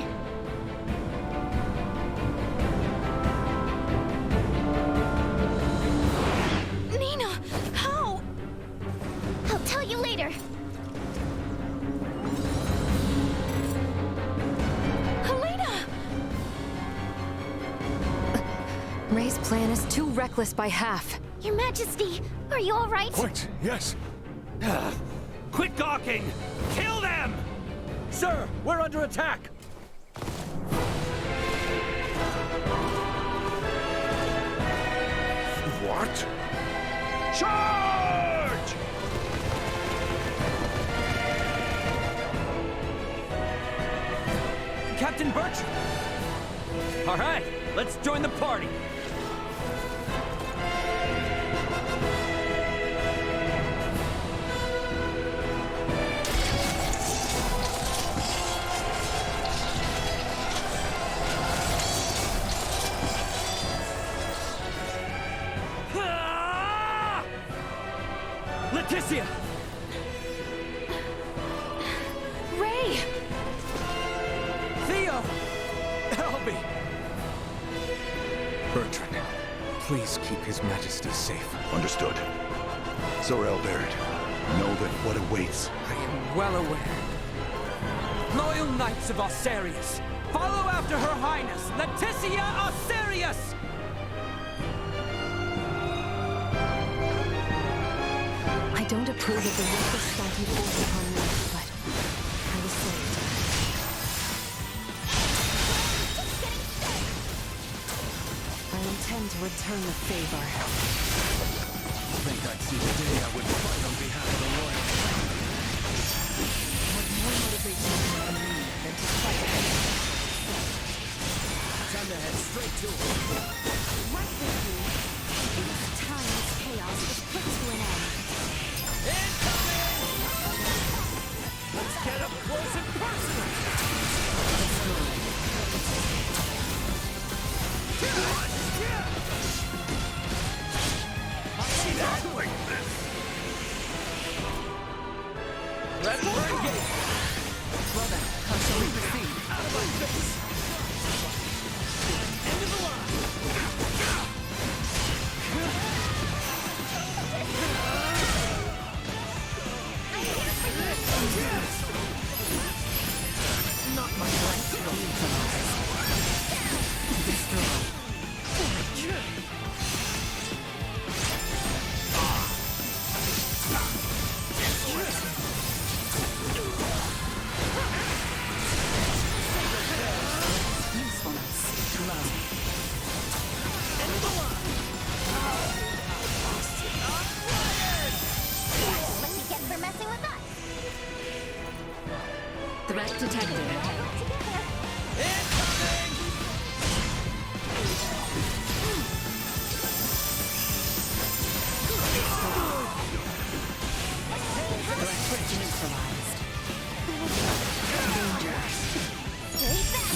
Nina, how? I'll tell you later. Helena! Ray's plan is too reckless by half. Your Majesty, are you all right? Quite, yes. Quit gawking! Kill them! Sir, we're under attack! What? Charge! Captain Bertram! All right, let's join the party. Leticia! Ray! Theo! Help me! Bertrand, Please keep His Majesty safe. Understood. Sir Albert, know that what awaits. I am well aware. Loyal knights of Osarius, follow after Her Highness, Leticia Osarius! I don't approve of the reckless assault you forced upon me, but I was saved. I intend to return the favor. Think I'd see the day I would fight on behalf of the royal family. What more motivates you than me than to fight against it? Time to head straight to it. Right with you. This timeless chaos is put to an end. Let's get up close and personal! Let's bring it! Well then, how shall we proceed? Out of my face! End of the line! Not my right to neutralize. Destroy. What you get for messing with us? Threat detected. Neutralized. Danger. Stay back.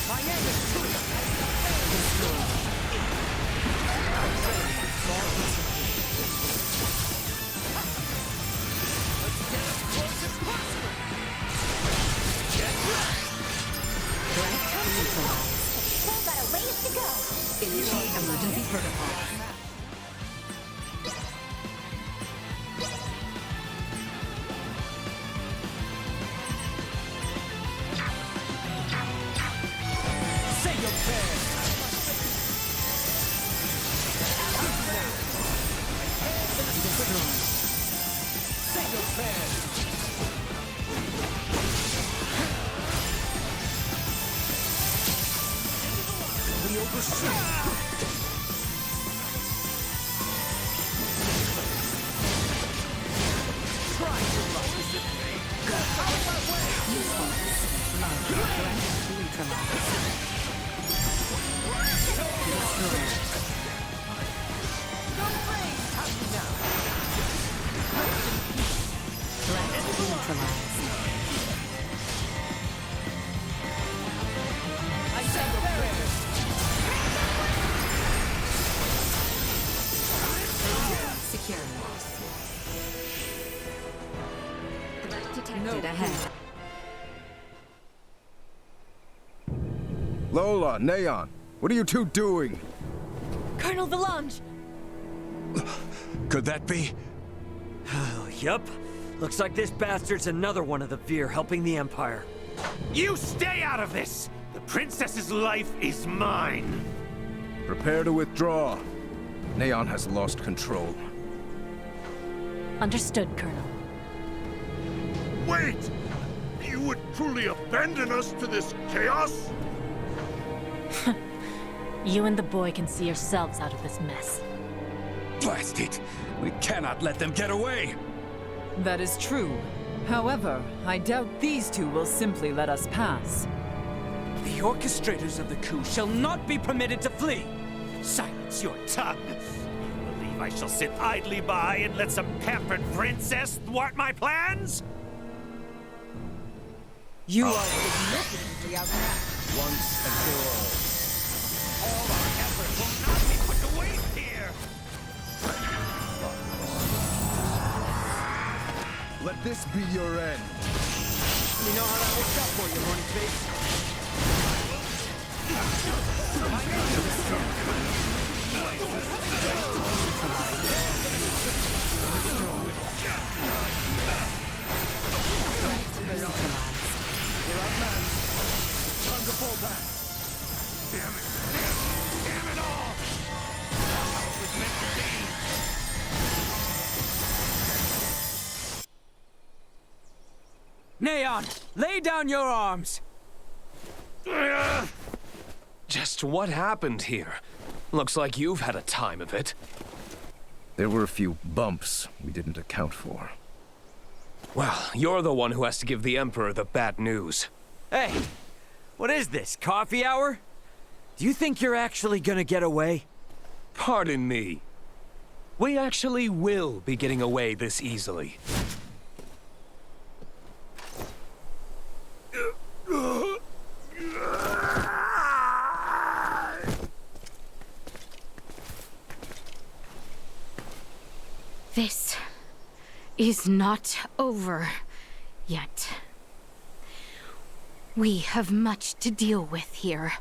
My name is Truth. Still got a ways to go. Initiate emergency protocol. Say your prayers. Say your prayers. We overshoot. Try to rise it. Get out of my way. Usefulness. Love. Threat neutralized. Destroy. Threat neutralized. I say your prayers. Secure. Threat detected ahead. Lola, Neon, what are you two doing? Colonel Valange! Could that be? Oh, yup. Looks like this bastard's another one of the Veer helping the Empire. You stay out of this! The princess's life is mine! Prepare to withdraw. Neon has lost control. Understood, Colonel. Wait! You would truly abandon us to this chaos? You and the boy can see yourselves out of this mess. Blast it! We cannot let them get away! That is true. However, I doubt these two will simply let us pass. The orchestrators of the coup shall not be permitted to flee! Silence your tongue! You believe I shall sit idly by and let some pampered princess thwart my plans? You are significantly outmatched. Once and for all. All our effort will not be put to waste here! Let this be your end. You know how that worked out for you, Morning Face? Neon, lay down your arms! Just what happened here? Looks like you've had a time of it. There were a few bumps we didn't account for. Well, you're the one who has to give the Emperor the bad news. Hey, what is this, coffee hour? Do you think you're actually gonna get away? Pardon me. We actually will be getting away this easily. This is not over yet. We have much to deal with here.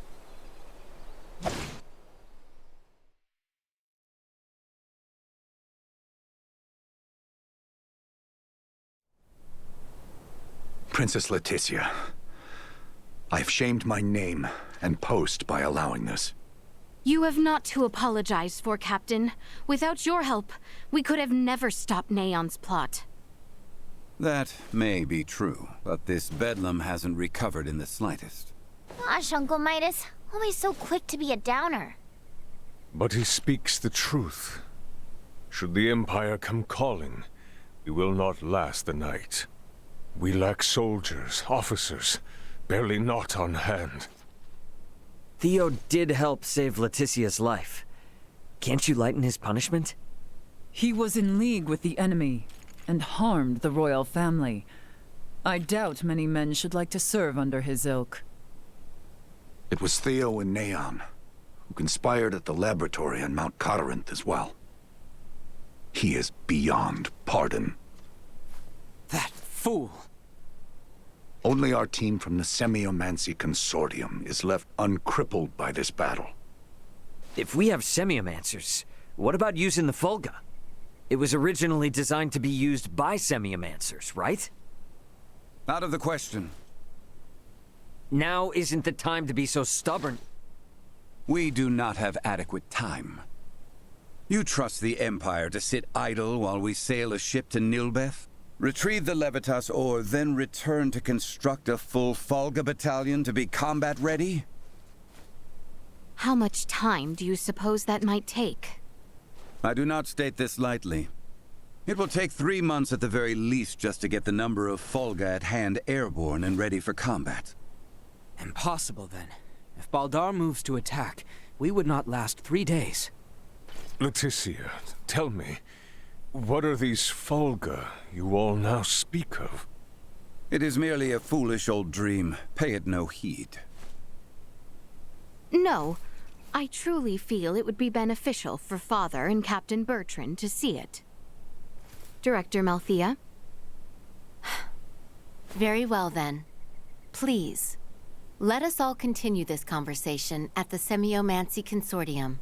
Princess Leticia, I've shamed my name and post by allowing this. You have not to apologize for, Captain. Without your help, we could have never stopped Neon's plot. That may be true, but this bedlam hasn't recovered in the slightest. Gosh, Uncle Midas, always so quick to be a downer. But he speaks the truth. Should the Empire come calling, we will not last the night. We lack soldiers, officers, barely naught on hand. Theo did help save Leticia's life. Can't you lighten his punishment? He was in league with the enemy and harmed the royal family. I doubt many men should like to serve under his ilk. It was Theo and Neon, who conspired at the laboratory on Mount Corinth as well. He is beyond pardon. That fool! Only our team from the Semiomancy Consortium is left uncrippled by this battle. If we have Semiomancers, what about using the Fulga? It was originally designed to be used by Semiomancers, right? Out of the question. Now isn't the time to be so stubborn. We do not have adequate time. You trust the Empire to sit idle while we sail a ship to Nilbeth? Retrieve the Levitas ore, then return to construct a full Fulga battalion to be combat ready? How much time do you suppose that might take? I do not state this lightly. It will take 3 months at the very least just to get the number of Fulga at hand airborne and ready for combat. Impossible, then. If Baldar moves to attack, we would not last 3 days. Leticia, tell me, what are these Fulga you all now speak of? It is merely a foolish old dream. Pay it no heed. No. I truly feel it would be beneficial for Father and Captain Bertrand to see it. Director Malthea? Very well, then. Please, let us all continue this conversation at the Semiomancy Consortium.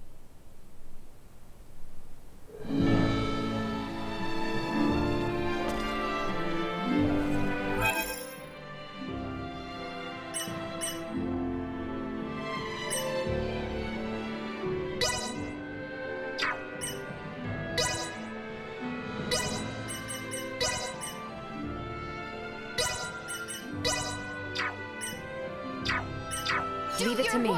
Leave it to me.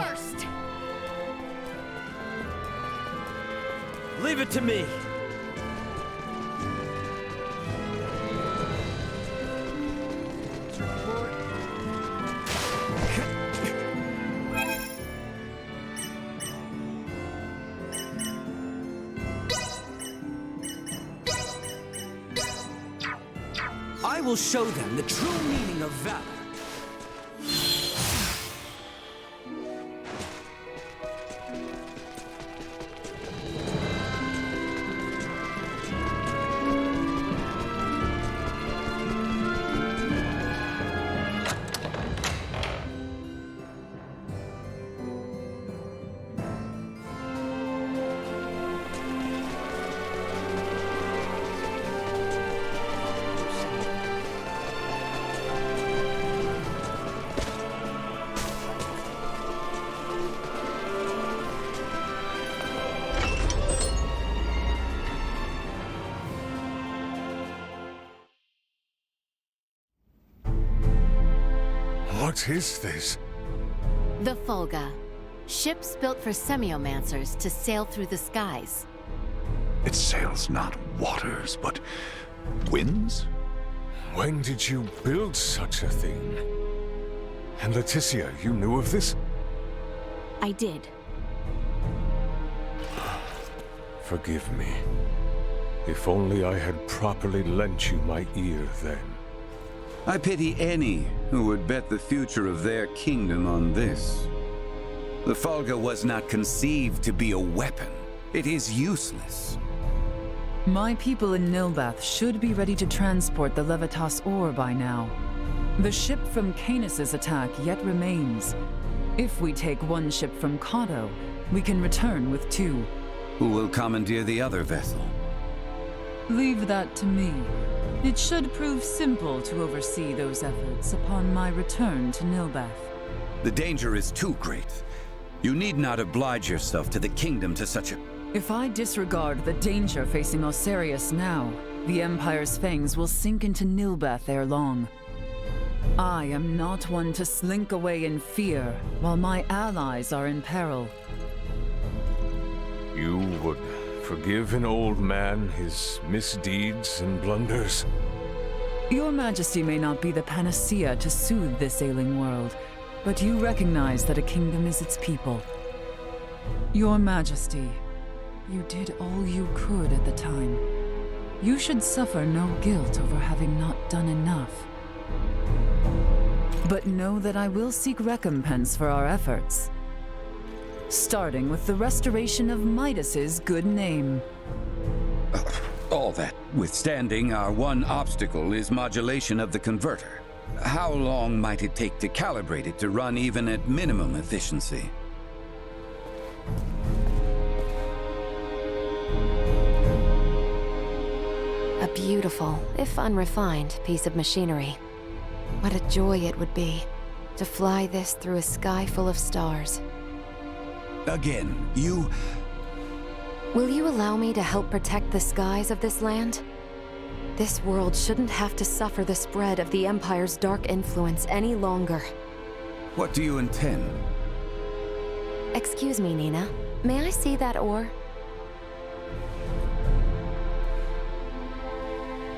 Leave it to me. I will show them the true meaning of valor. What is this? The Fulga. Ships built for semiomancers to sail through the skies. It sails not waters, but winds? When did you build such a thing? And Leticia, you knew of this? I did. Forgive me. If only I had properly lent you my ear then. I pity any who would bet the future of their kingdom on this. The Fulga was not conceived to be a weapon. It is useless. My people in Nilbath should be ready to transport the Levitas ore by now. The ship from Canis' attack yet remains. If we take one ship from Kato, we can return with 2. Who will commandeer the other vessel? Leave that to me. It should prove simple to oversee those efforts upon my return to Nilbath. The danger is too great. You need not oblige yourself to the kingdom to such a... If I disregard the danger facing Osarius now, the Empire's fangs will sink into Nilbath ere long. I am not one to slink away in fear while my allies are in peril. You would forgive an old man his misdeeds and blunders? Your Majesty may not be the panacea to soothe this ailing world, but you recognize that a kingdom is its people. Your Majesty, you did all you could at the time. You should suffer no guilt over having not done enough. But know that I will seek recompense for our efforts. Starting with the restoration of Midas's good name. All that withstanding, our one obstacle is modulation of the converter. How long might it take to calibrate it to run even at minimum efficiency? A beautiful, if unrefined, piece of machinery. What a joy it would be to fly this through a sky full of stars. Again, you... Will you allow me to help protect the skies of this land? This world shouldn't have to suffer the spread of the Empire's dark influence any longer. What do you intend? Excuse me, Nina. May I see that ore?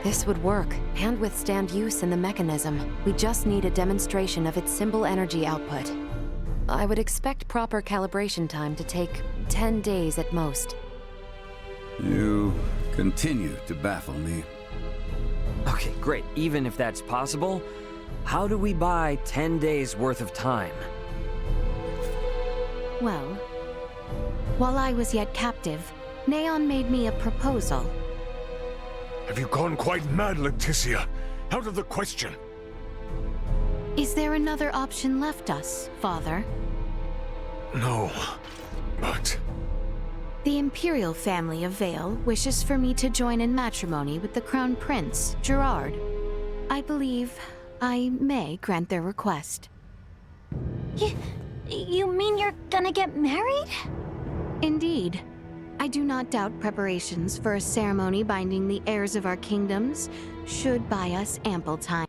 This would work, and withstand use in the mechanism. We just need a demonstration of its symbol energy output. I would expect proper calibration time to take 10 days at most. You continue to baffle me. Okay, great. Even if that's possible, how do we buy 10 days worth of time? Well, while I was yet captive, Neon made me a proposal. Have you gone quite mad, Leticia? Out of the question. Is there another option left us, Father? No, but... The Imperial family of Vale wishes for me to join in matrimony with the Crown Prince, Gerard. I believe I may grant their request. You mean you're gonna get married? Indeed. I do not doubt preparations for a ceremony binding the heirs of our kingdoms should buy us ample time.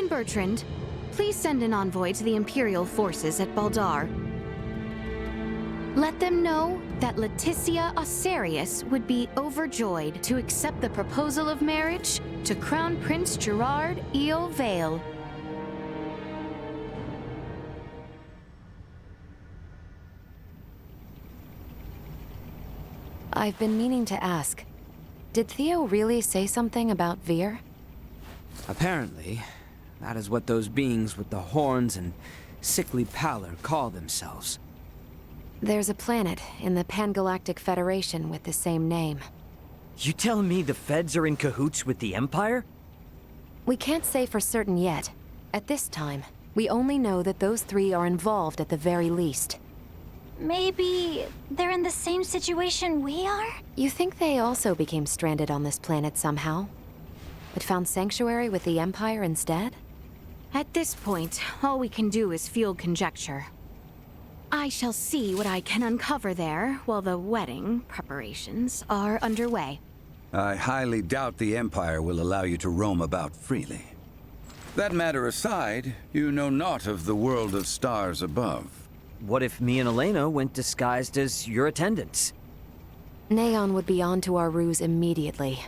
Captain Bertrand, please send an envoy to the Imperial forces at Baldar. Let them know that Leticia Osarius would be overjoyed to accept the proposal of marriage to Crown Prince Gerard Eo Vale. I've been meaning to ask, did Theo really say something about Vir? Apparently, that is what those beings with the horns and sickly pallor call themselves. There's a planet in the Pangalactic Federation with the same name. You telling me the Feds are in cahoots with the Empire? We can't say for certain yet. At this time, we only know that those three are involved at the very least. Maybe they're in the same situation we are? You think they also became stranded on this planet somehow? But found sanctuary with the Empire instead? At this point, all we can do is field conjecture. I shall see what I can uncover there while the wedding preparations are underway. I highly doubt the Empire will allow you to roam about freely. That matter aside, you know naught of the world of stars above. What if me and Elena went disguised as your attendants? Neon would be on to our ruse immediately.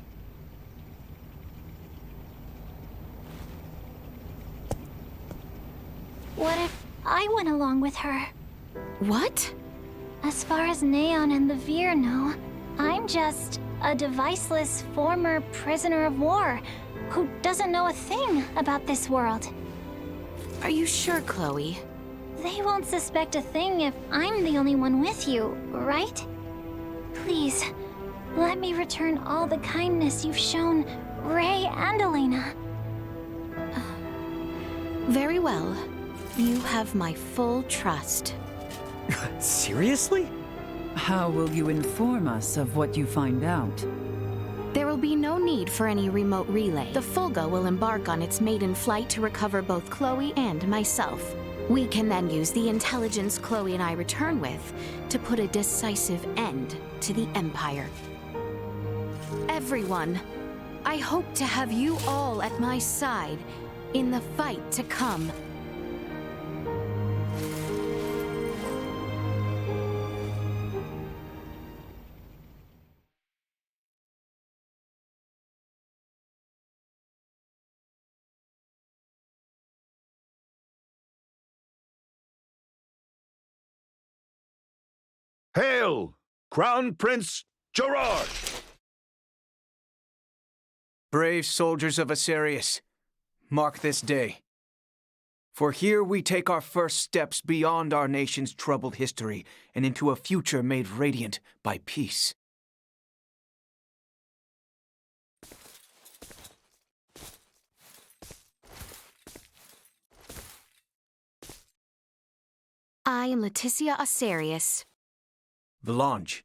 What if I went along with her? What? As far as Neon and the Vir know, I'm just a deviceless former prisoner of war who doesn't know a thing about this world. Are you sure, Chloe? They won't suspect a thing if I'm the only one with you, right? Please, let me return all the kindness you've shown Ray and Elena. Very well. You have my full trust. Seriously? How will you inform us of what you find out? There will be no need for any remote relay. The Fulga will embark on its maiden flight to recover both Chloe and myself. We can then use the intelligence Chloe and I return with to put a decisive end to the Empire. Everyone, I hope to have you all at my side in the fight to come. Hail, Crown Prince Gerard! Brave soldiers of Asarius, mark this day. For here we take our first steps beyond our nation's troubled history and into a future made radiant by peace. I am Leticia Osarius. Vlange.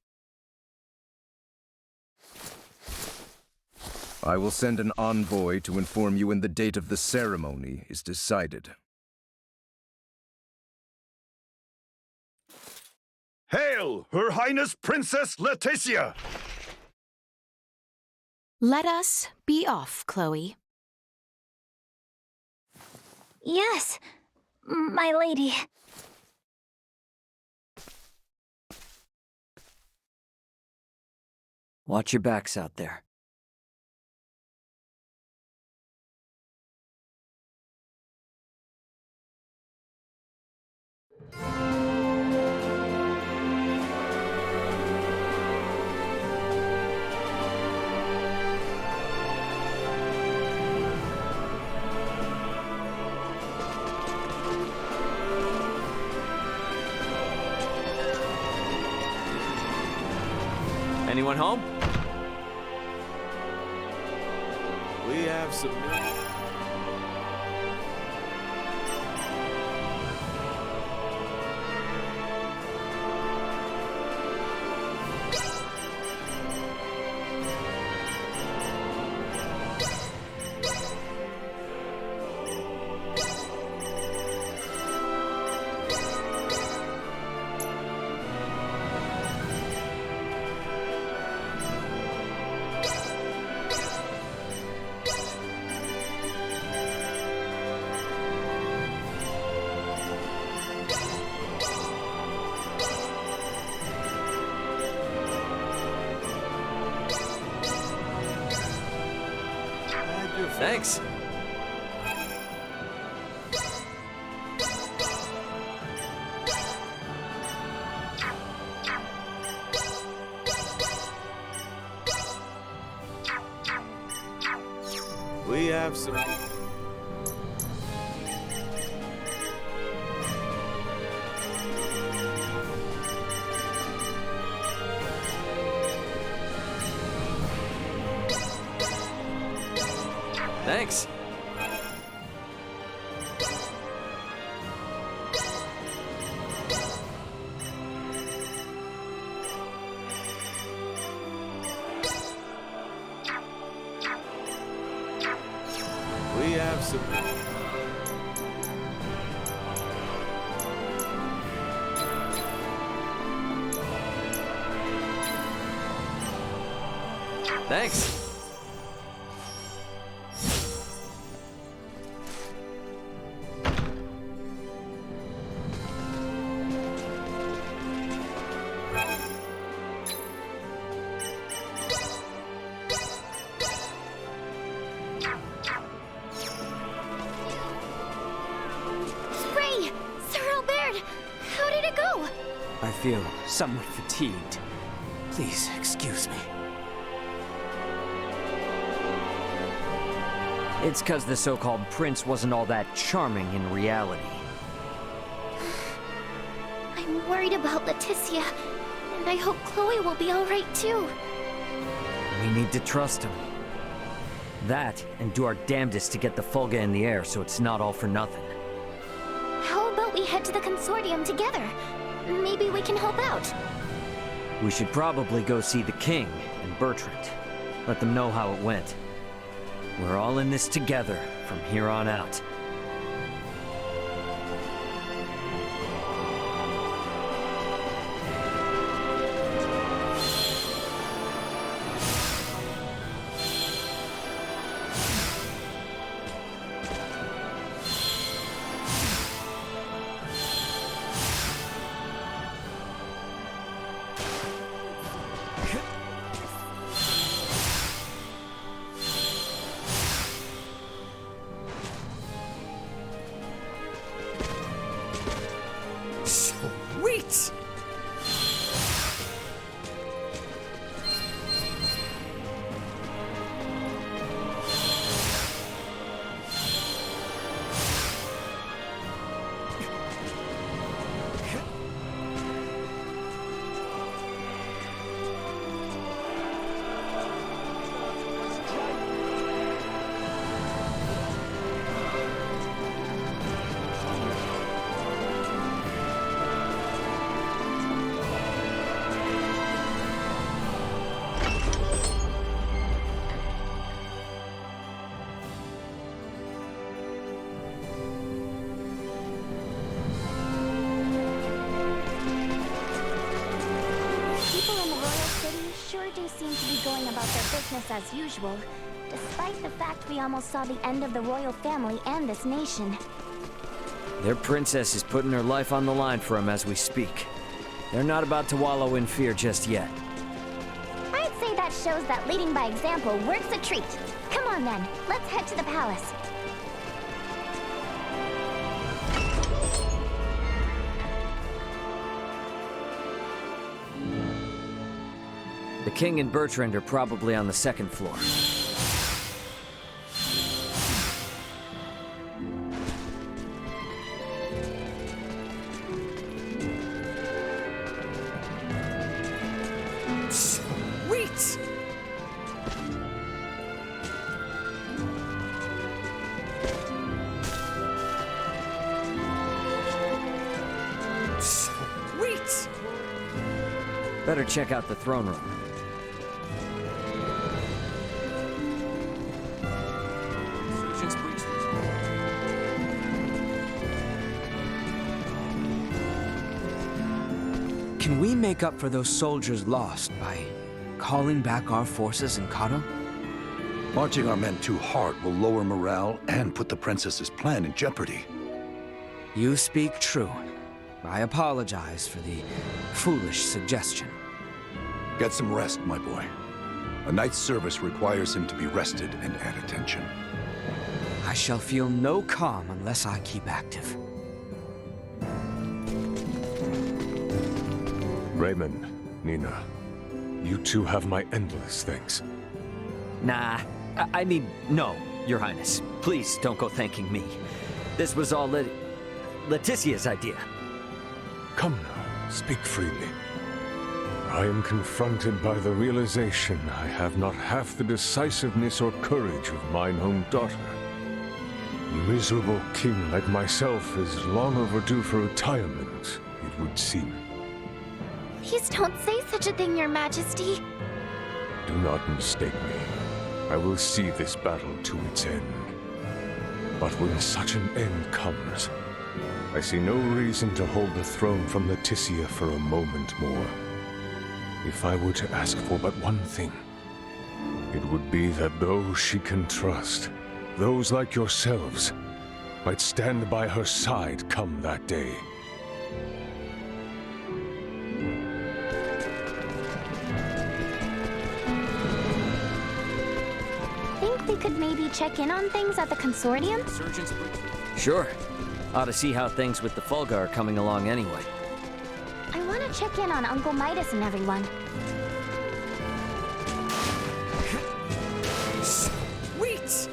I will send an envoy to inform you when the date of the ceremony is decided. Hail, Her Highness Princess Leticia! Let us be off, Chloe. Yes, my lady. Watch your backs out there. Anyone home? We have some Thanks. We have some... Thanks. We have some... Thanks. Ray! Sir Albert! How did it go? I feel somewhat fatigued. Please excuse me. It's because the so-called prince wasn't all that charming in reality. I'm worried about Leticia, and I hope Chloe will be alright too. We need to trust him. That, and do our damnedest to get the Fulga in the air so it's not all for nothing. How about we head to the consortium together? Maybe we can help out. We should probably go see the king and Bertrand. Let them know how it went. We're all in this together from here on out. Sweet! Do seem to be going about their business as usual, despite the fact we almost saw the end of the royal family and this nation. Their princess is putting her life on the line for them as we speak. They're not about to wallow in fear just yet. I'd say that shows that leading by example works a treat. Come on then, let's head to the palace. The king and Bertrand are probably on the second floor. Sweet! Sweet! Better check out the throne room. Can we make up for those soldiers lost by calling back our forces in Kato? Marching our men too hard will lower morale and put the princess's plan in jeopardy. You speak true. I apologize for the foolish suggestion. Get some rest, my boy. A night's service requires him to be rested and at attention. I shall feel no calm unless I keep active. Raymond, Nina, you two have my endless thanks. Nah, I mean, no, Your Highness. Please don't go thanking me. This was all Leticia's idea. Come now, speak freely. I am confronted by the realization I have not half the decisiveness or courage of mine own daughter. A miserable king like myself is long overdue for retirement, it would seem. Please don't say such a thing, Your Majesty. Do not mistake me. I will see this battle to its end. But when such an end comes, I see no reason to hold the throne from Leticia for a moment more. If I were to ask for but one thing, it would be that those she can trust, those like yourselves, might stand by her side come that day. Think we could maybe check in on things at the Consortium? Sure. Ought to see how things with the Fulga are coming along anyway. I want to check in on Uncle Midas and everyone. Sweet!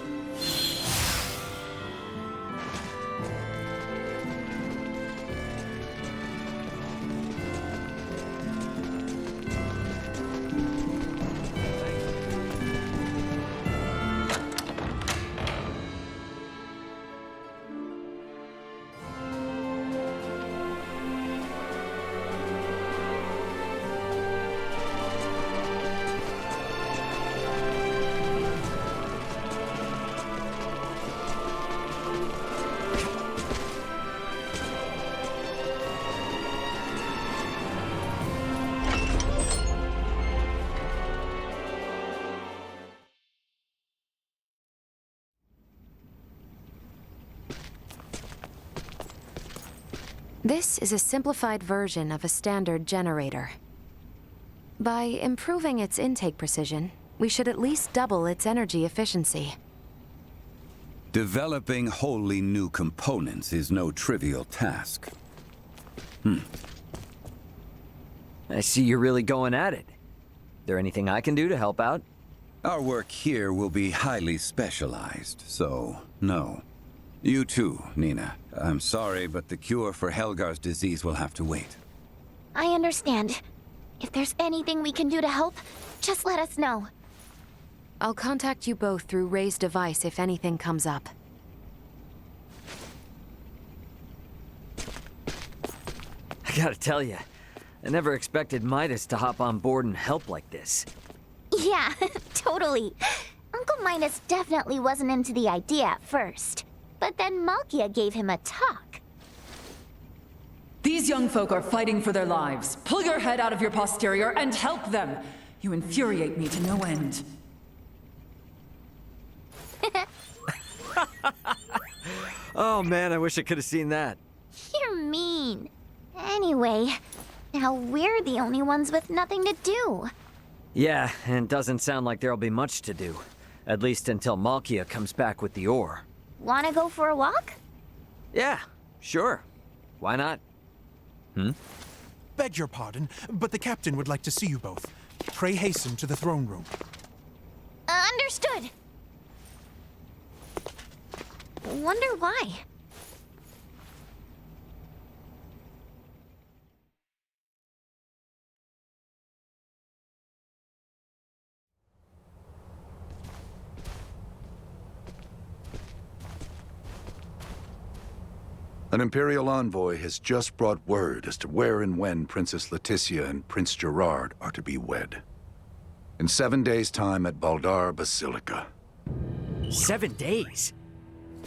This is a simplified version of a standard generator. By improving its intake precision, we should at least double its energy efficiency. Developing wholly new components is no trivial task. I see you're really going at it. There anything I can do to help out? Our work here will be highly specialized, so no. You too, Nina. I'm sorry, but the cure for Helgar's disease will have to wait. I understand. If there's anything we can do to help, just let us know. I'll contact you both through Ray's device if anything comes up. I gotta tell you, I never expected Midas to hop on board and help like this. Yeah, totally. Uncle Midas definitely wasn't into the idea at first. But then Malkia gave him a talk. These young folk are fighting for their lives. Pull your head out of your posterior and help them. You infuriate me to no end. Oh man, I wish I could have seen that. You're mean. Anyway, now we're the only ones with nothing to do. Yeah, and it doesn't sound like there'll be much to do. At least until Malkia comes back with the ore. Wanna go for a walk? Yeah, sure. Why not? Beg your pardon, but the captain would like to see you both. Pray hasten to the throne room. Understood. Wonder why. An Imperial envoy has just brought word as to where and when Princess Leticia and Prince Gerard are to be wed. In 7 days' time at Baldar Basilica. 7 days?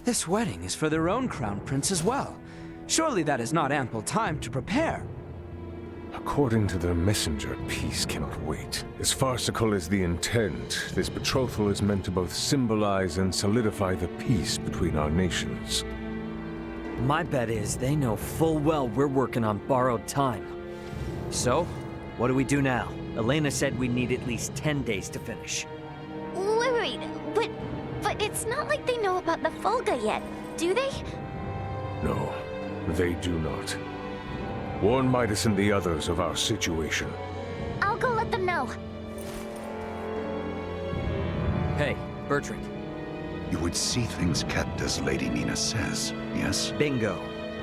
This wedding is for their own crown prince as well. Surely that is not ample time to prepare. According to their messenger, peace cannot wait. As farcical as the intent, this betrothal is meant to both symbolize and solidify the peace between our nations. My bet is they know full well we're working on borrowed time. So, what do we do now? Elena said we need at least 10 days to finish. Wait, but But it's not like they know about the Fulga yet, do they? No, they do not. Warn Midas and the others of our situation. I'll go let them know. Hey, Bertrand. You would see things kept as Lady Nina says, yes? Bingo.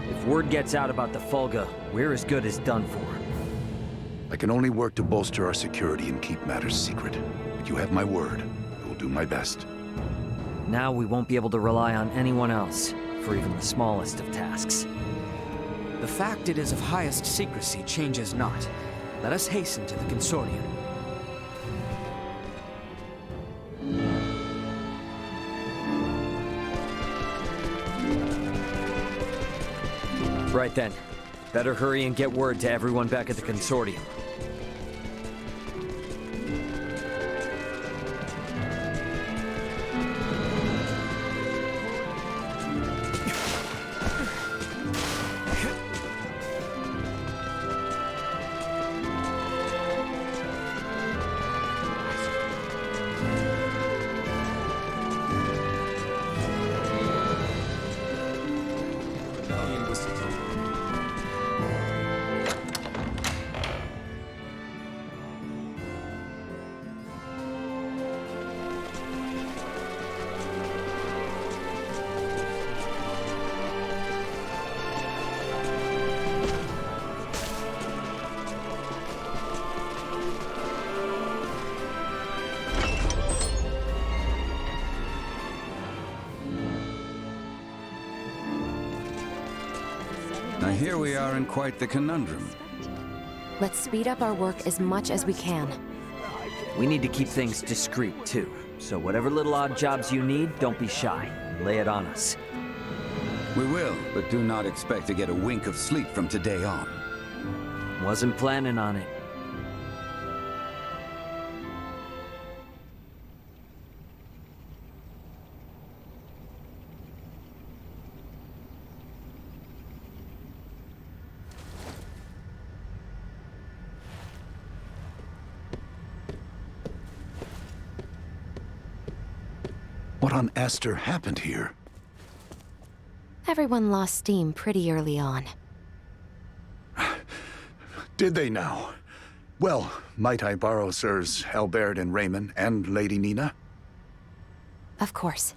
If word gets out about the Fulga, we're as good as done for. I can only work to bolster our security and keep matters secret. But you have my word. I will do my best. Now we won't be able to rely on anyone else for even the smallest of tasks. The fact it is of highest secrecy changes not. Let us hasten to the Consortium. Right then. Better hurry and get word to everyone back at the Consortium. Now here we are in quite the conundrum. Let's speed up our work as much as we can. We need to keep things discreet, too. So whatever little odd jobs you need, don't be shy. Lay it on us. We will, but do not expect to get a wink of sleep from today on. Wasn't planning on it. What on Aster happened here? Everyone lost steam pretty early on. Did they now? Well, might I borrow Sirs Albert and Raymond and Lady Nina? Of course.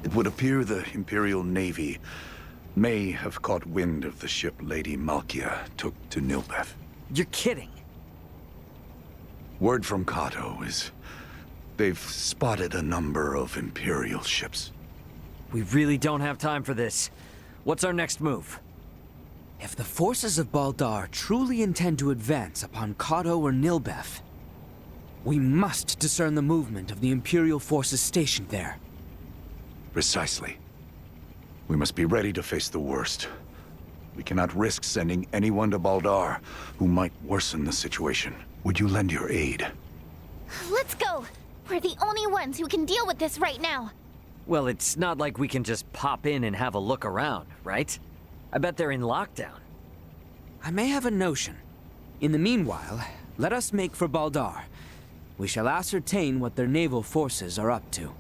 It would appear the Imperial Navy may have caught wind of the ship Lady Malkia took to Nilbeth. You're kidding! Word from Kato is they've spotted a number of Imperial ships. We really don't have time for this. What's our next move? If the forces of Baldar truly intend to advance upon Kato or Nilbeth, we must discern the movement of the Imperial forces stationed there. Precisely. We must be ready to face the worst. We cannot risk sending anyone to Baldar who might worsen the situation. Would you lend your aid? Let's go! We're the only ones who can deal with this right now. Well, it's not like we can just pop in and have a look around, right? I bet they're in lockdown. I may have a notion. In the meanwhile, let us make for Baldar. We shall ascertain what their naval forces are up to.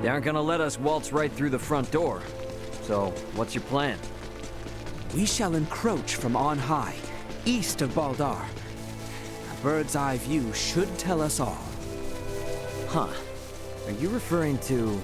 They aren't gonna let us waltz right through the front door. So, what's your plan? We shall encroach from on high, east of Baldar. A bird's eye view should tell us all. Huh. Are you referring to...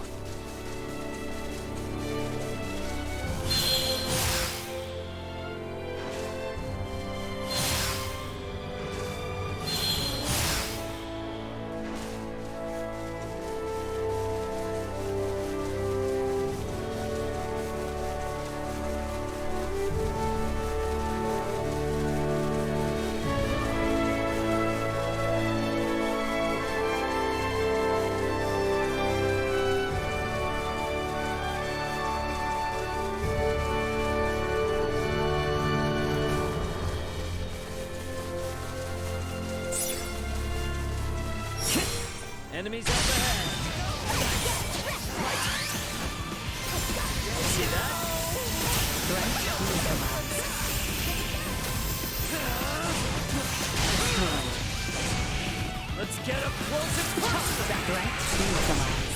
Enemies up ahead! See that? Let's get up close and personal! Threat neutralized.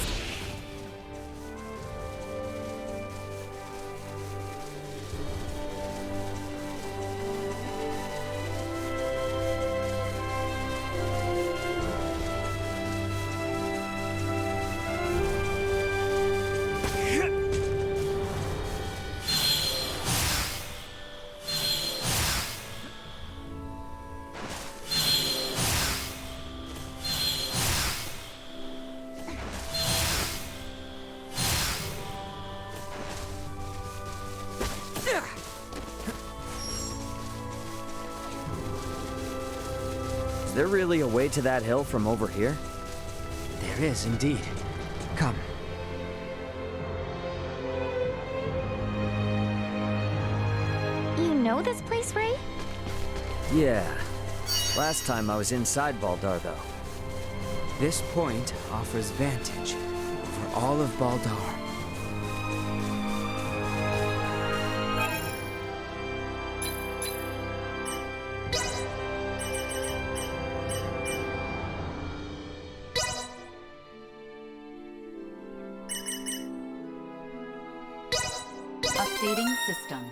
Is there really a way to that hill from over here? There is indeed. Come. You know this place, Ray? Yeah. Last time I was inside Baldar, though. This point offers vantage over all of Baldar. Updating system.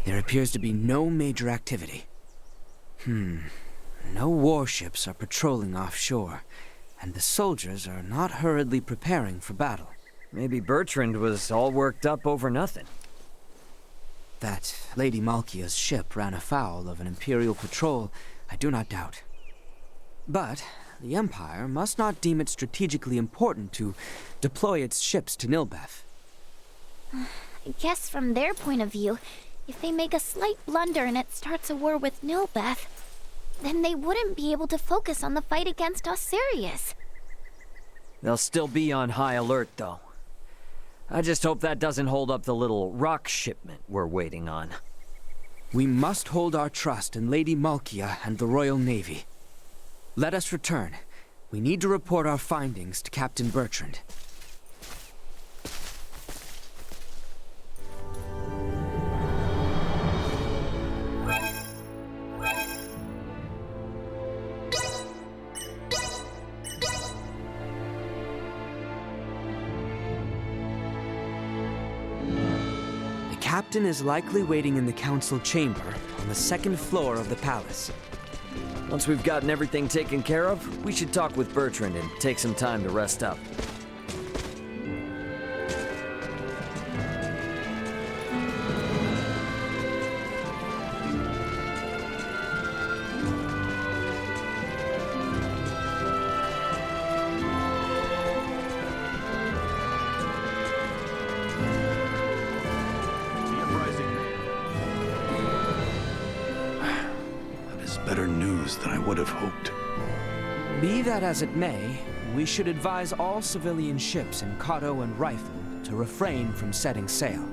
There appears to be no major activity. No warships are patrolling offshore, and the soldiers are not hurriedly preparing for battle. Maybe Bertrand was all worked up over nothing. That Lady Malkia's ship ran afoul of an Imperial patrol, I do not doubt. But the Empire must not deem it strategically important to deploy its ships to Nilbeth. I guess from their point of view, if they make a slight blunder and it starts a war with Nilbeth, then they wouldn't be able to focus on the fight against Osirius. They'll still be on high alert, though. I just hope that doesn't hold up the little rock shipment we're waiting on. We must hold our trust in Lady Malkia and the Royal Navy. Let us return. We need to report our findings to Captain Bertrand. The captain is likely waiting in the council chamber on the second floor of the palace. Once we've gotten everything taken care of, we should talk with Bertrand and take some time to rest up. Better news than I would have hoped. Be that as it may, we should advise all civilian ships in Kato and Rifle to refrain from setting sail.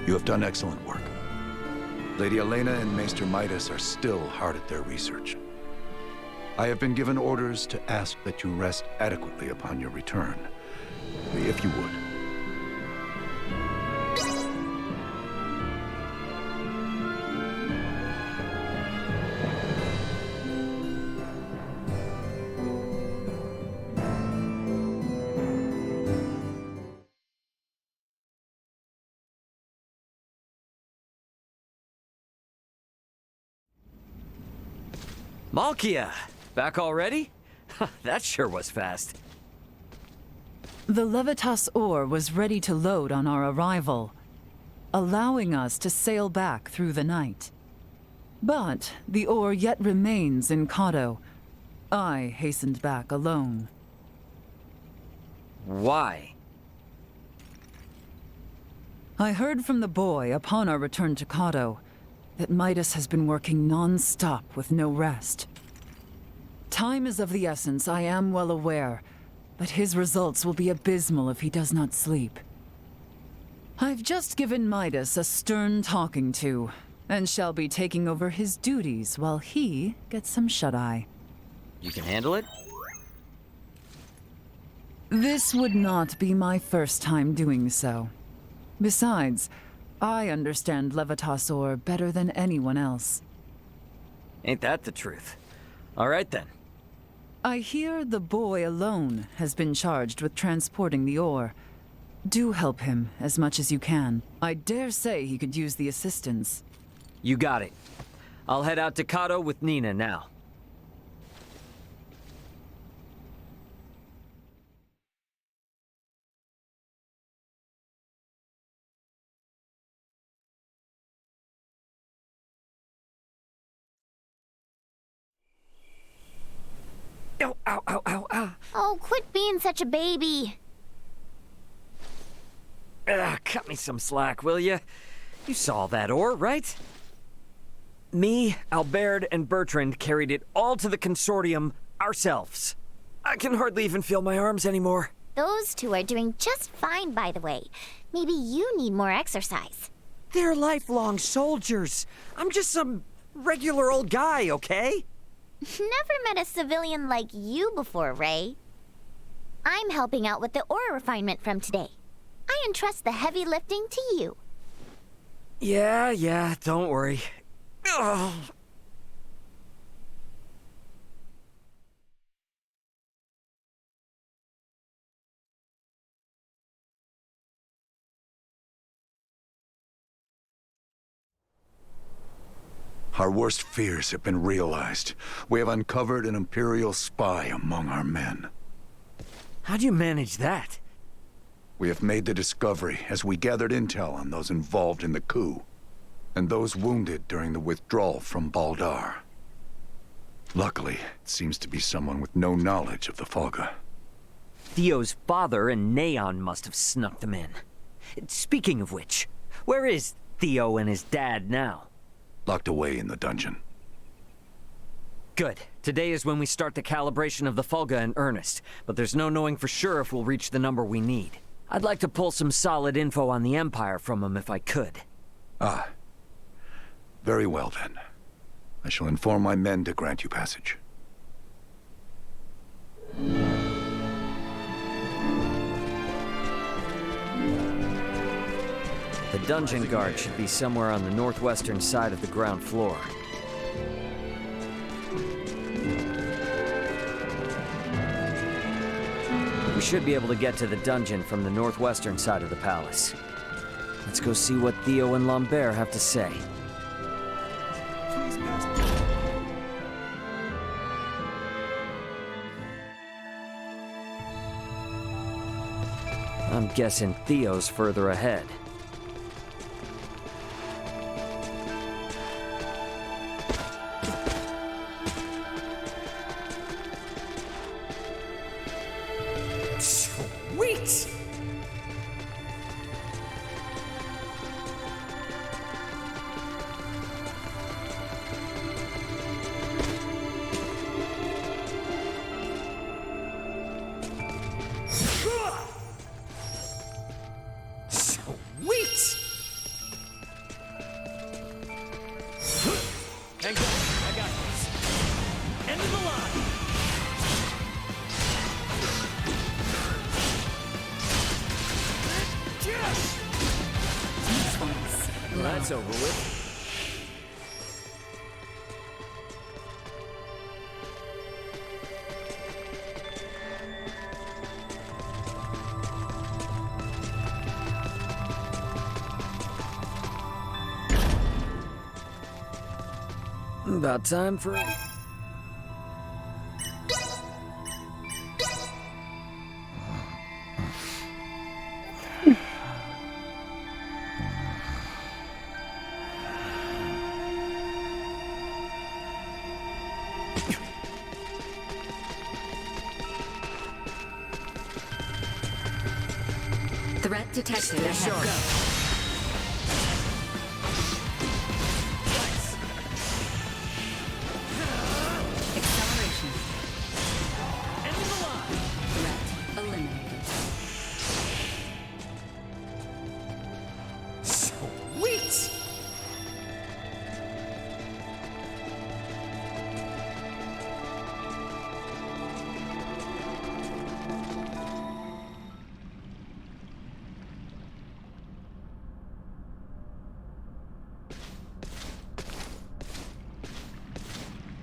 You have done excellent work. Lady Elena and Maester Midas are still hard at their research. I have been given orders to ask that you rest adequately upon your return. If you would. Malkia! Back already? That sure was fast. The Levitas ore was ready to load on our arrival, allowing us to sail back through the night. But the ore yet remains in Kato. I hastened back alone. Why? I heard from the boy upon our return to Kato that Midas has been working non-stop with no rest. Time is of the essence, I am well aware, but his results will be abysmal if he does not sleep. I've just given Midas a stern talking to, and shall be taking over his duties while he gets some shut-eye. You can handle it? This would not be my first time doing so. Besides, I understand Levitasor better than anyone else. Ain't that the truth? All right then. I hear the boy alone has been charged with transporting the ore. Do help him as much as you can. I dare say he could use the assistance. You got it. I'll head out to Kato with Nina now. Ow, ow, ow, ow, ow. Oh, quit being such a baby. Cut me some slack, will ya? You saw that ore, right? Me, Albert, and Bertrand carried it all to the consortium ourselves. I can hardly even feel my arms anymore. Those two are doing just fine, by the way. Maybe you need more exercise. They're lifelong soldiers. I'm just some regular old guy, okay? Never met a civilian like you before, Ray. I'm helping out with the ore refinement from today. I entrust the heavy lifting to you. Yeah, don't worry. Ugh. Our worst fears have been realized. We have uncovered an Imperial spy among our men. How'd you manage that? We have made the discovery as we gathered intel on those involved in the coup, and those wounded during the withdrawal from Baldar. Luckily, it seems to be someone with no knowledge of the Folga. Theo's father and Neon must have snuck them in. Speaking of which, where is Theo and his dad now? Locked away in the dungeon. Good. Today is when we start the calibration of the Folga in earnest, but there's no knowing for sure if we'll reach the number we need. I'd like to pull some solid info on the Empire from him if I could. Ah. Very well then. I shall inform my men to grant you passage. The dungeon guard should be somewhere on the northwestern side of the ground floor. We should be able to get to the dungeon from the northwestern side of the palace. Let's go see what Theo and Lambert have to say. I'm guessing Theo's further ahead. Sweet! Sweet! Hang on, I got this. End of the line! That's over with. About time for... Threat detected ahead. Go. Acceleration. End of the line. Threat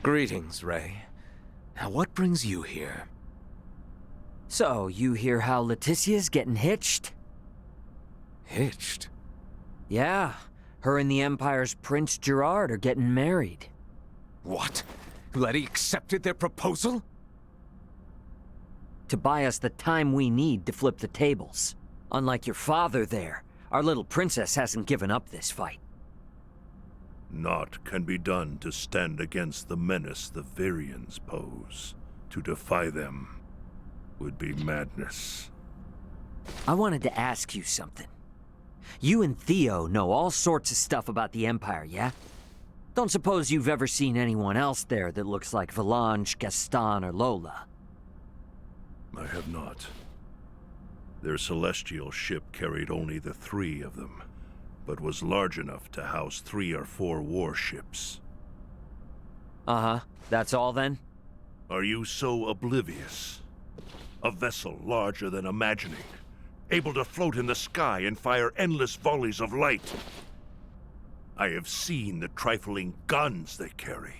Greetings, Ray. Now what brings you here? So, you hear how Leticia's getting hitched? Hitched? Yeah, her and the Empire's Prince Gerard are getting married. What? Letty accepted their proposal? To buy us the time we need to flip the tables. Unlike your father there, our little princess hasn't given up this fight. Naught can be done to stand against the menace the Virians pose. To defy them would be madness. I wanted to ask you something. You and Theo know all sorts of stuff about the Empire, yeah? Don't suppose you've ever seen anyone else there that looks like Valange, Gaston, or Lola? I have not. Their celestial ship carried only the 3 of them, but was large enough to house 3 or 4 warships. Uh-huh. That's all then? Are you so oblivious? A vessel larger than imagining, able to float in the sky and fire endless volleys of light. I have seen the trifling guns they carry,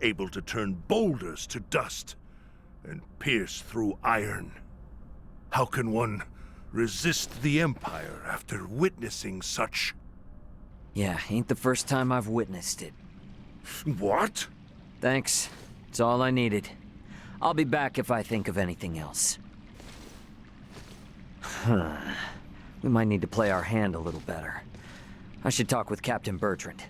able to turn boulders to dust and pierce through iron. How can one resist the Empire after witnessing such... Yeah, ain't the first time I've witnessed it. What? Thanks. It's all I needed. I'll be back if I think of anything else. We might need to play our hand a little better. I should talk with Captain Bertrand.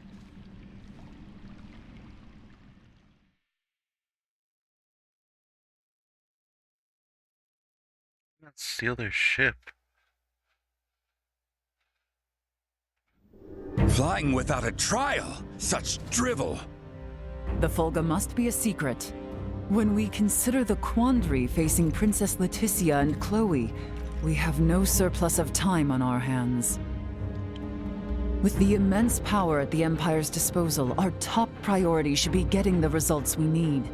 Not steal their ship. Flying without a trial? Such drivel! The Fulga must be a secret. When we consider the quandary facing Princess Leticia and Chloe, we have no surplus of time on our hands. With the immense power at the Empire's disposal, our top priority should be getting the results we need.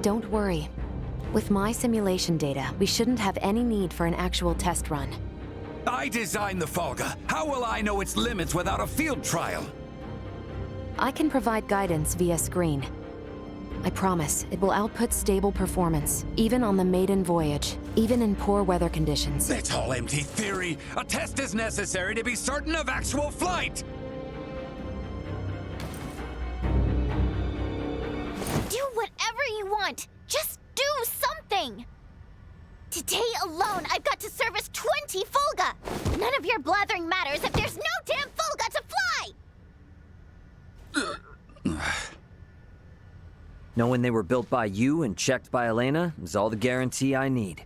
Don't worry. With my simulation data, we shouldn't have any need for an actual test run. I designed the Fulga. How will I know its limits without a field trial? I can provide guidance via screen. I promise, it will output stable performance, even on the maiden voyage, even in poor weather conditions. That's all empty theory. A test is necessary to be certain of actual flight. Do whatever you want. Just do something. Today alone, I've got to service 20 Fulga. None of your blathering matters if there's no damn Fulga to fly. Knowing they were built by you and checked by Elena is all the guarantee I need.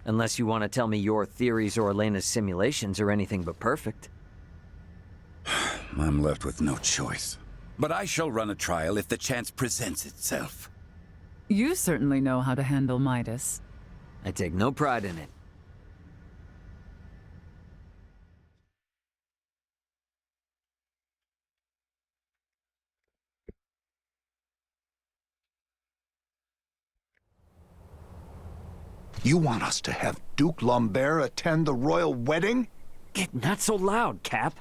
Unless you want to tell me your theories or Elena's simulations are anything but perfect. I'm left with no choice. But I shall run a trial if the chance presents itself. You certainly know how to handle Midas. I take no pride in it. You want us to have Duke Lambert attend the royal wedding? Get not so loud, Cap.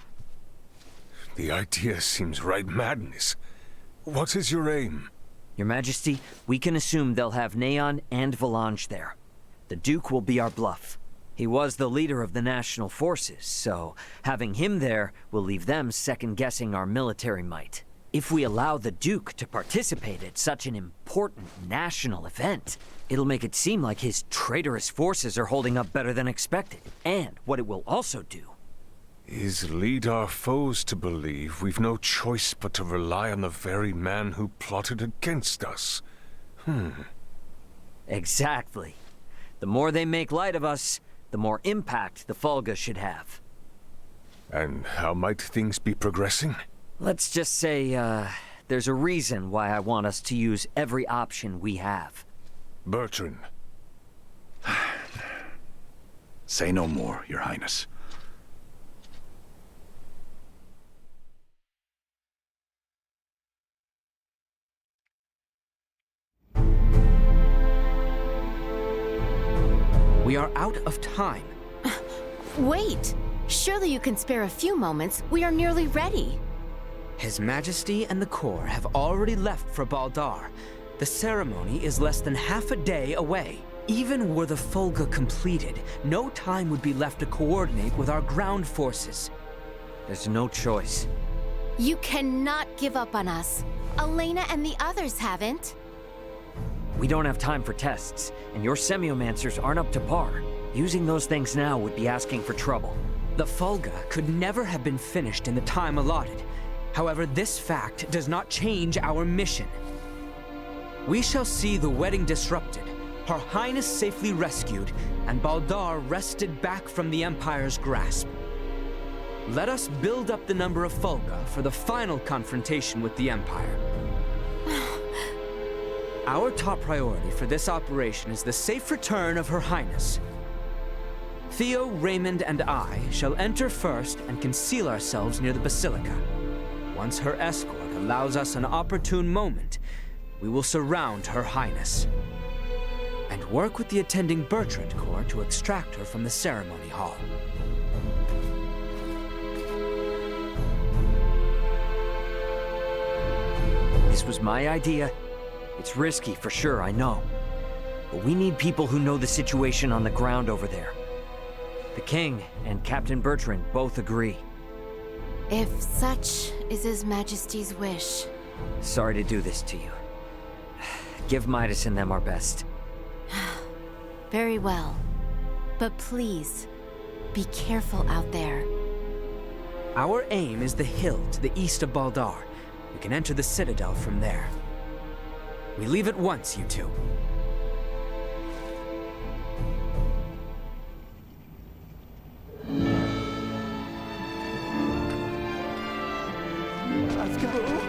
The idea seems right madness. What is your aim? Your Majesty, we can assume they'll have Neon and Valange there. The Duke will be our bluff. He was the leader of the national forces, so having him there will leave them second-guessing our military might. If we allow the Duke to participate at such an important national event, it'll make it seem like his traitorous forces are holding up better than expected. And what it will also do is lead our foes to believe we've no choice but to rely on the very man who plotted against us. Exactly. The more they make light of us, the more impact the Fulga should have. And how might things be progressing? Let's just say, there's a reason why I want us to use every option we have. Bertrand. Say no more, Your Highness. We are out of time. Wait! Surely you can spare a few moments. We are nearly ready. His Majesty and the Corps have already left for Baldar. The ceremony is less than half a day away. Even were the Fulga completed, no time would be left to coordinate with our ground forces. There's no choice. You cannot give up on us. Elena and the others haven't. We don't have time for tests, and your semiomancers aren't up to par. Using those things now would be asking for trouble. The Fulga could never have been finished in the time allotted. However, this fact does not change our mission. We shall see the wedding disrupted, Her Highness safely rescued, and Baldar wrested back from the Empire's grasp. Let us build up the number of Fulga for the final confrontation with the Empire. Our top priority for this operation is the safe return of Her Highness. Theo, Raymond, and I shall enter first and conceal ourselves near the Basilica. Once her escort allows us an opportune moment, we will surround Her Highness and work with the attending Bertrand Corps to extract her from the ceremony hall. This was my idea. It's risky for sure, I know. But we need people who know the situation on the ground over there. The King and Captain Bertrand both agree. If such is His Majesty's wish. Sorry to do this to you. Give Midas and them our best. Very well. But please, be careful out there. Our aim is the hill to the east of Baldar. We can enter the Citadel from there. We leave at once, you two. Let's go.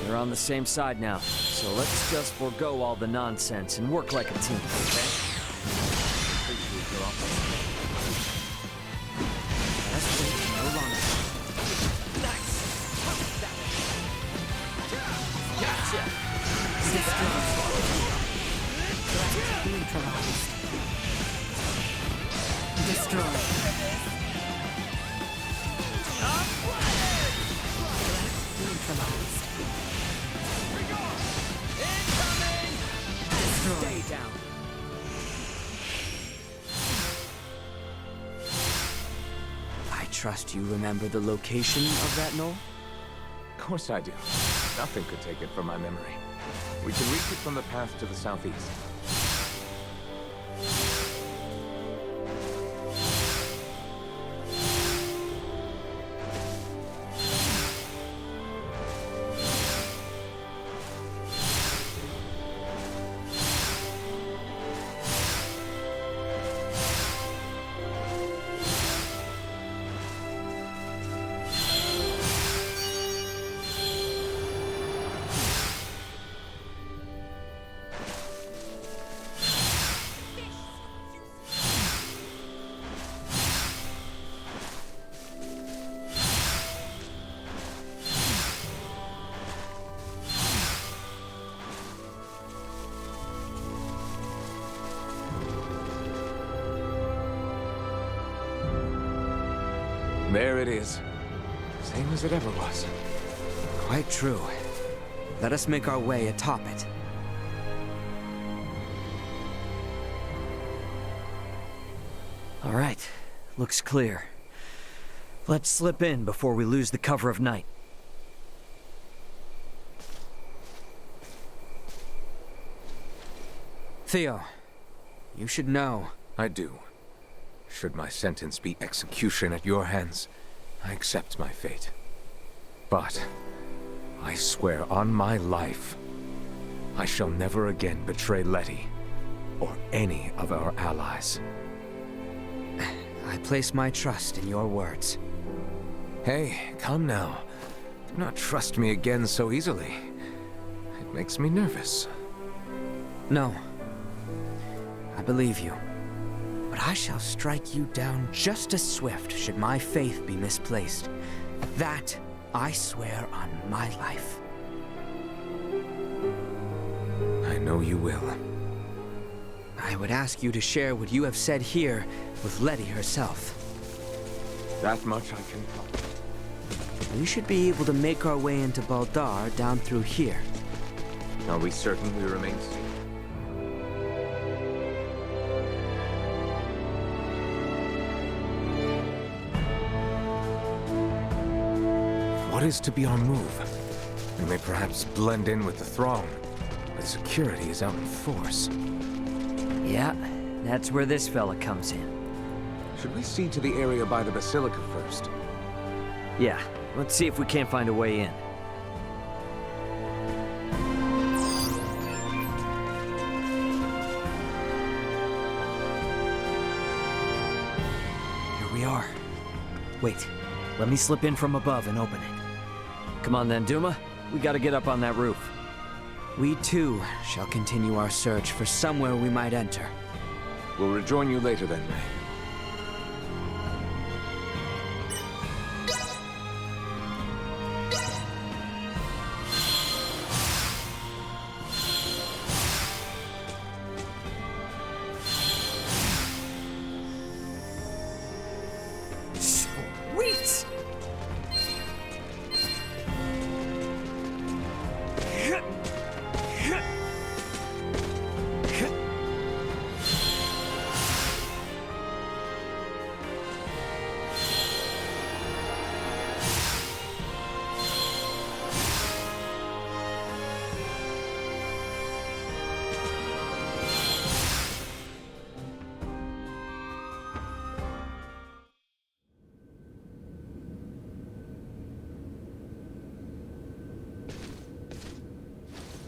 We're on the same side now, so let's just forego all the nonsense and work like a team, okay? Stay down. I trust you remember the location of that knoll? Of course I do. Nothing could take it from my memory. We can reach it from the path to the southeast. There it is. Same as it ever was. Quite true. Let us make our way atop it. All right. Looks clear. Let's slip in before we lose the cover of night. Theo, you should know. I do. Should my sentence be execution at your hands, I accept my fate. But I swear on my life, I shall never again betray Letty or any of our allies. I place my trust in your words. Hey, come now. Do not trust me again so easily. It makes me nervous. No. I believe you. But I shall strike you down just as swift should my faith be misplaced. That I swear on my life. I know you will. I would ask you to share what you have said here with Letty herself. That much I can promise. We should be able to make our way into Baldar down through here. Are we certain we remain safe? What is to be our move? We may perhaps blend in with the throng, but security is out in force. Yeah, that's where this fella comes in. Should we see to the area by the Basilica first? Yeah, let's see if we can't find a way in. Here we are. Wait, let me slip in from above and open it. Come on then, Duma. We gotta get up on that roof. We too shall continue our search for somewhere we might enter. We'll rejoin you later then, Ray. Sweet!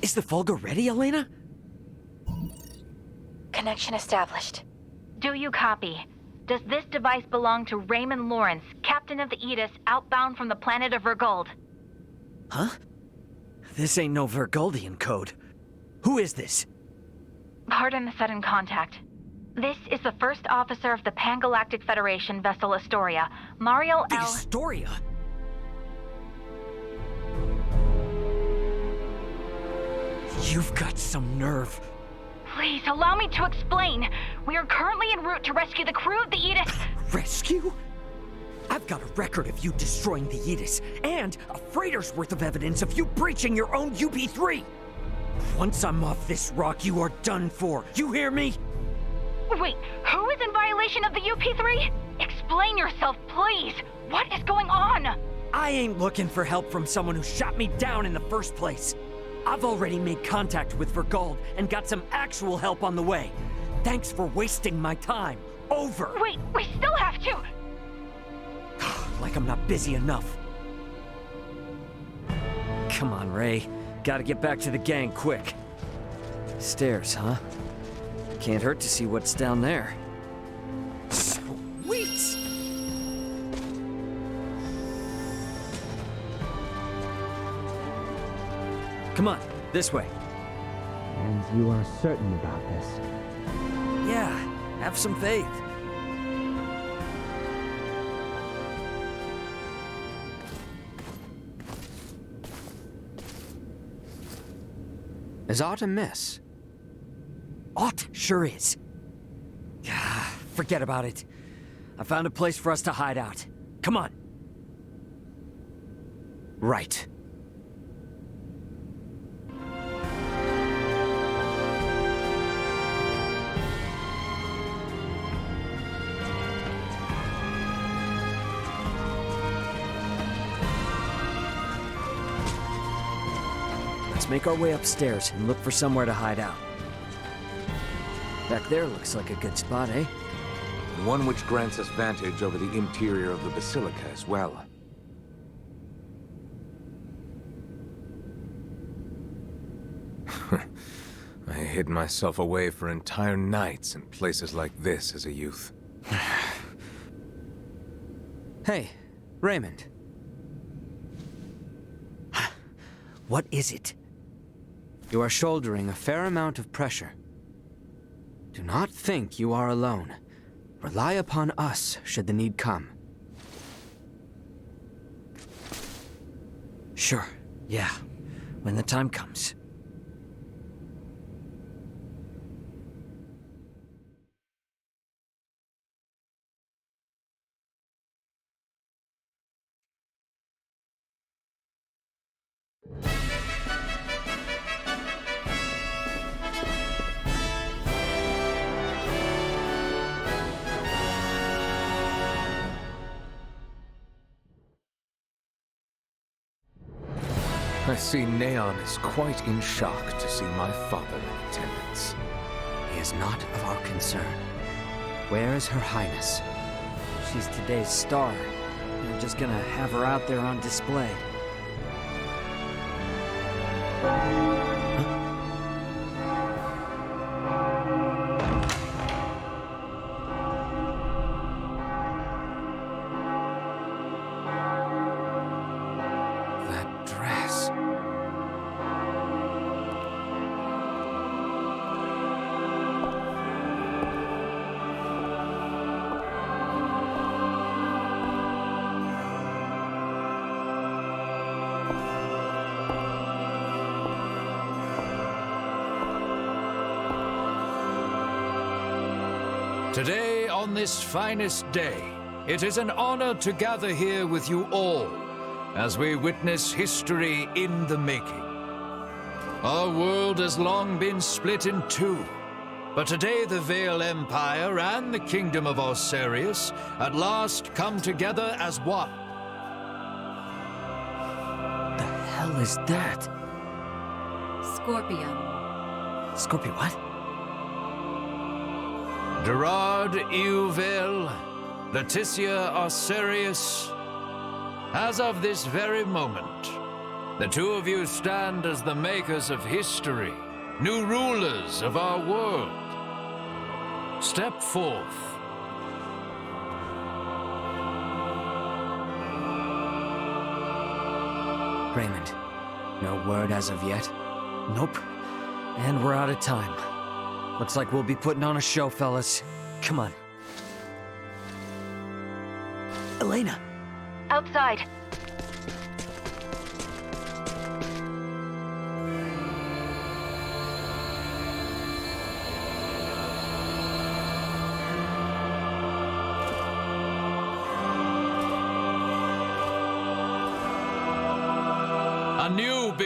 Is the Vulgar ready, Elena? Connection established. Do you copy? Does this device belong to Raymond Lawrence, captain of the Aegis, outbound from the planet of Vergold? Huh? This ain't no Vergoldian code. Who is this? Pardon the sudden contact. This is the first officer of the Pan-Galactic Federation vessel Astoria, Mario L. Astoria? You've got some nerve. Please, allow me to explain. We are currently en route to rescue the crew of the Aegis. Rescue? I've got a record of you destroying the Aedes, and a freighter's worth of evidence of you breaching your own UP3! Once I'm off this rock, you are done for. You hear me? Wait, who is in violation of the UP3? Explain yourself, please! What is going on? I ain't looking for help from someone who shot me down in the first place. I've already made contact with Vergald and got some actual help on the way. Thanks for wasting my time. Over! Wait, we still have to! Like I'm not busy enough. Come on, Ray. Gotta get back to the gang quick. Stairs, huh? Can't hurt to see what's down there. Sweet! Come on, this way. And you are certain about this? Yeah, have some faith. Is aught amiss? Aught sure is. Forget about it. I found a place for us to hide out. Come on. Right. Let's make our way upstairs and look for somewhere to hide out. Back there looks like a good spot, eh? And one which grants us vantage over the interior of the Basilica as well. I hid myself away for entire nights in places like this as a youth. Hey, Raymond. What is it? You are shouldering a fair amount of pressure. Do not think you are alone. Rely upon us should the need come. Sure, yeah. When the time comes. I see Neon is quite in shock to see my father in attendance. He is not of our concern. Where is Her Highness? She's today's star. They're just gonna have her out there on display. That dress. Today, on this finest day, it is an honor to gather here with you all as we witness history in the making. Our world has long been split in two, but today the Vale Empire and the Kingdom of Osarius at last come together as one. The hell is that? Scorpion. Scorpion what? Gerard Euvale, Leticia Osarius, as of this very moment, the two of you stand as the makers of history, new rulers of our world. Step forth. Raymond, no word as of yet? Nope. And we're out of time. Looks like we'll be putting on a show, fellas. Come on. Elena! Outside.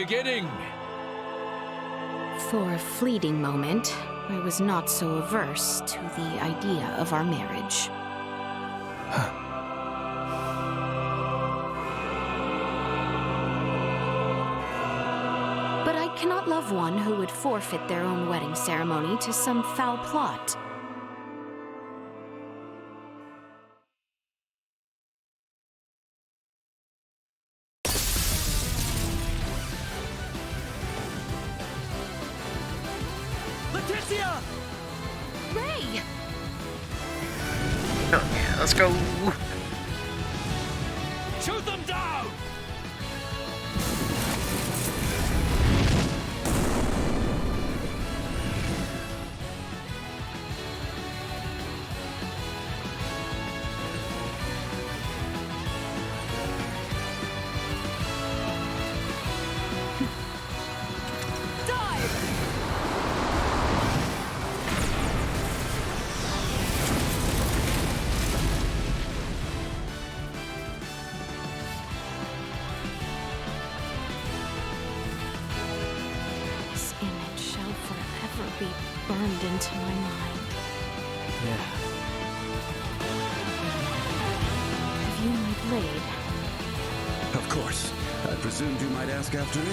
beginning. For a fleeting moment, I was not so averse to the idea of our marriage. But I cannot love one who would forfeit their own wedding ceremony to some foul plot. Leticia! Ray! Oh yeah, let's go. Shoot them down! Be burned into my mind. Yeah. Have you my blade? Of course. I presumed you might ask after it?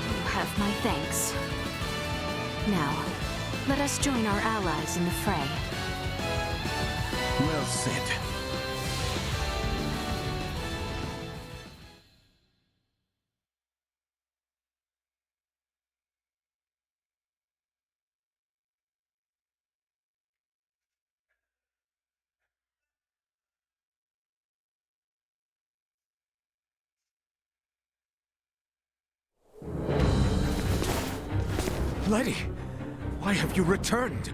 You have my thanks. Now, let us join our allies in the fray. Well said. Letty, why have you returned?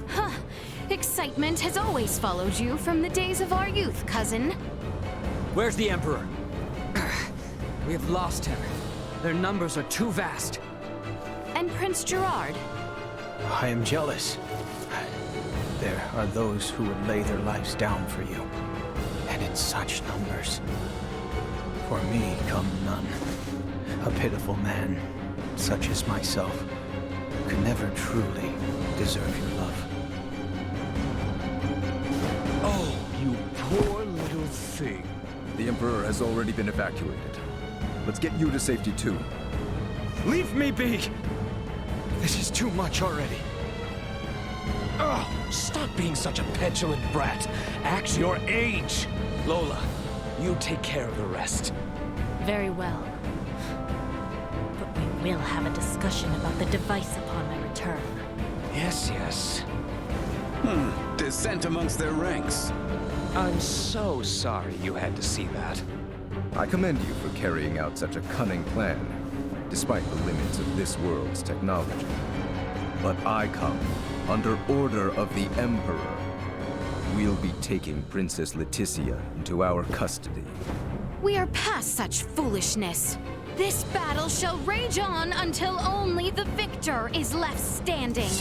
Huh. Excitement has always followed you from the days of our youth, cousin. Where's the Emperor? We have lost him. Their numbers are too vast. And Prince Gerard. I am jealous. There are those who would lay their lives down for you. And in such numbers. For me come none. A pitiful man, such as myself, could never truly deserve your love. Oh, you poor little thing. The Emperor has already been evacuated. Let's get you to safety too. Leave me be! This is too much already. Oh, stop being such a petulant brat. Act your age. Lola, you take care of the rest. Very well. But we will have a discussion about the device upon my return. Yes, yes. Dissent amongst their ranks. I'm so sorry you had to see that. I commend you for carrying out such a cunning plan, despite the limits of this world's technology. But I come under order of the Emperor. We'll be taking Princess Leticia into our custody. We are past such foolishness. This battle shall rage on until only the victor is left standing.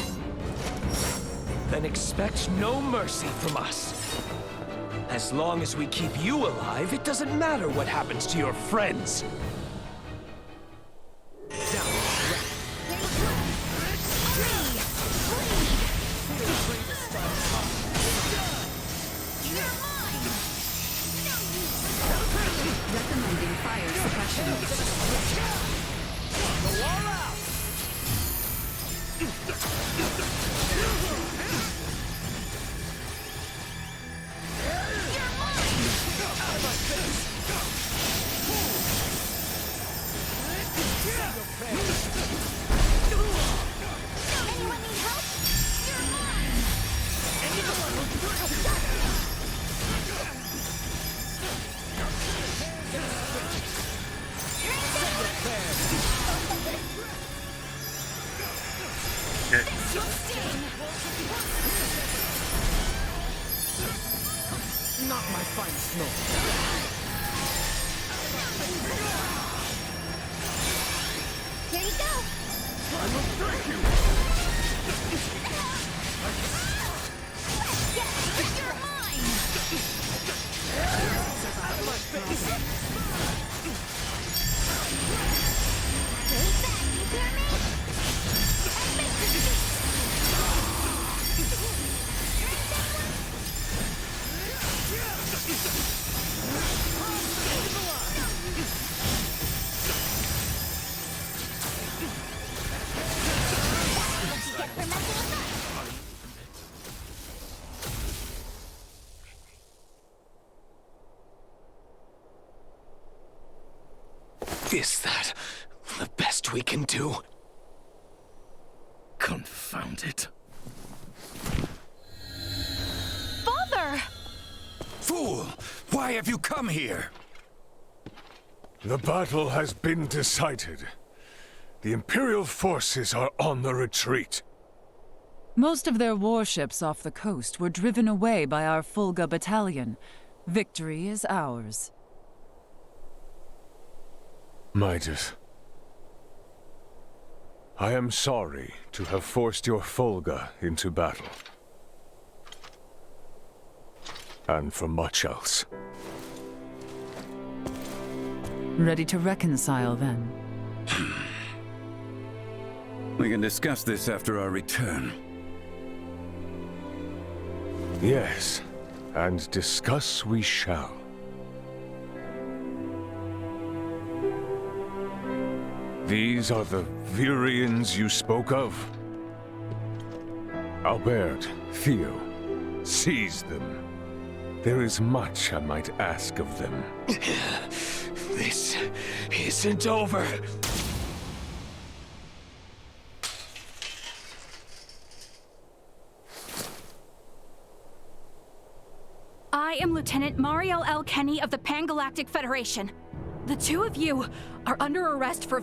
Then expect no mercy from us. As long as we keep you alive, it doesn't matter what happens to your friends. Recommending fire suppression. Go all out! Anyone need help? You're mine! Not my finest moment. Here you go! I will break you! You're mine! Out of my face! Is that the best we can do? Confound it. Father! Fool! Why have you come here? The battle has been decided. The Imperial forces are on the retreat. Most of their warships off the coast were driven away by our Fulga battalion. Victory is ours. Midas, I am sorry to have forced your Fulga into battle. And for much else. Ready to reconcile, then? We can discuss this after our return. Yes, and discuss we shall. These are the Virians you spoke of? Albert, Theo, seize them. There is much I might ask of them. This isn't over. I am Lieutenant Mariel L. Kenny of the Pan-Galactic Federation. The two of you are under arrest for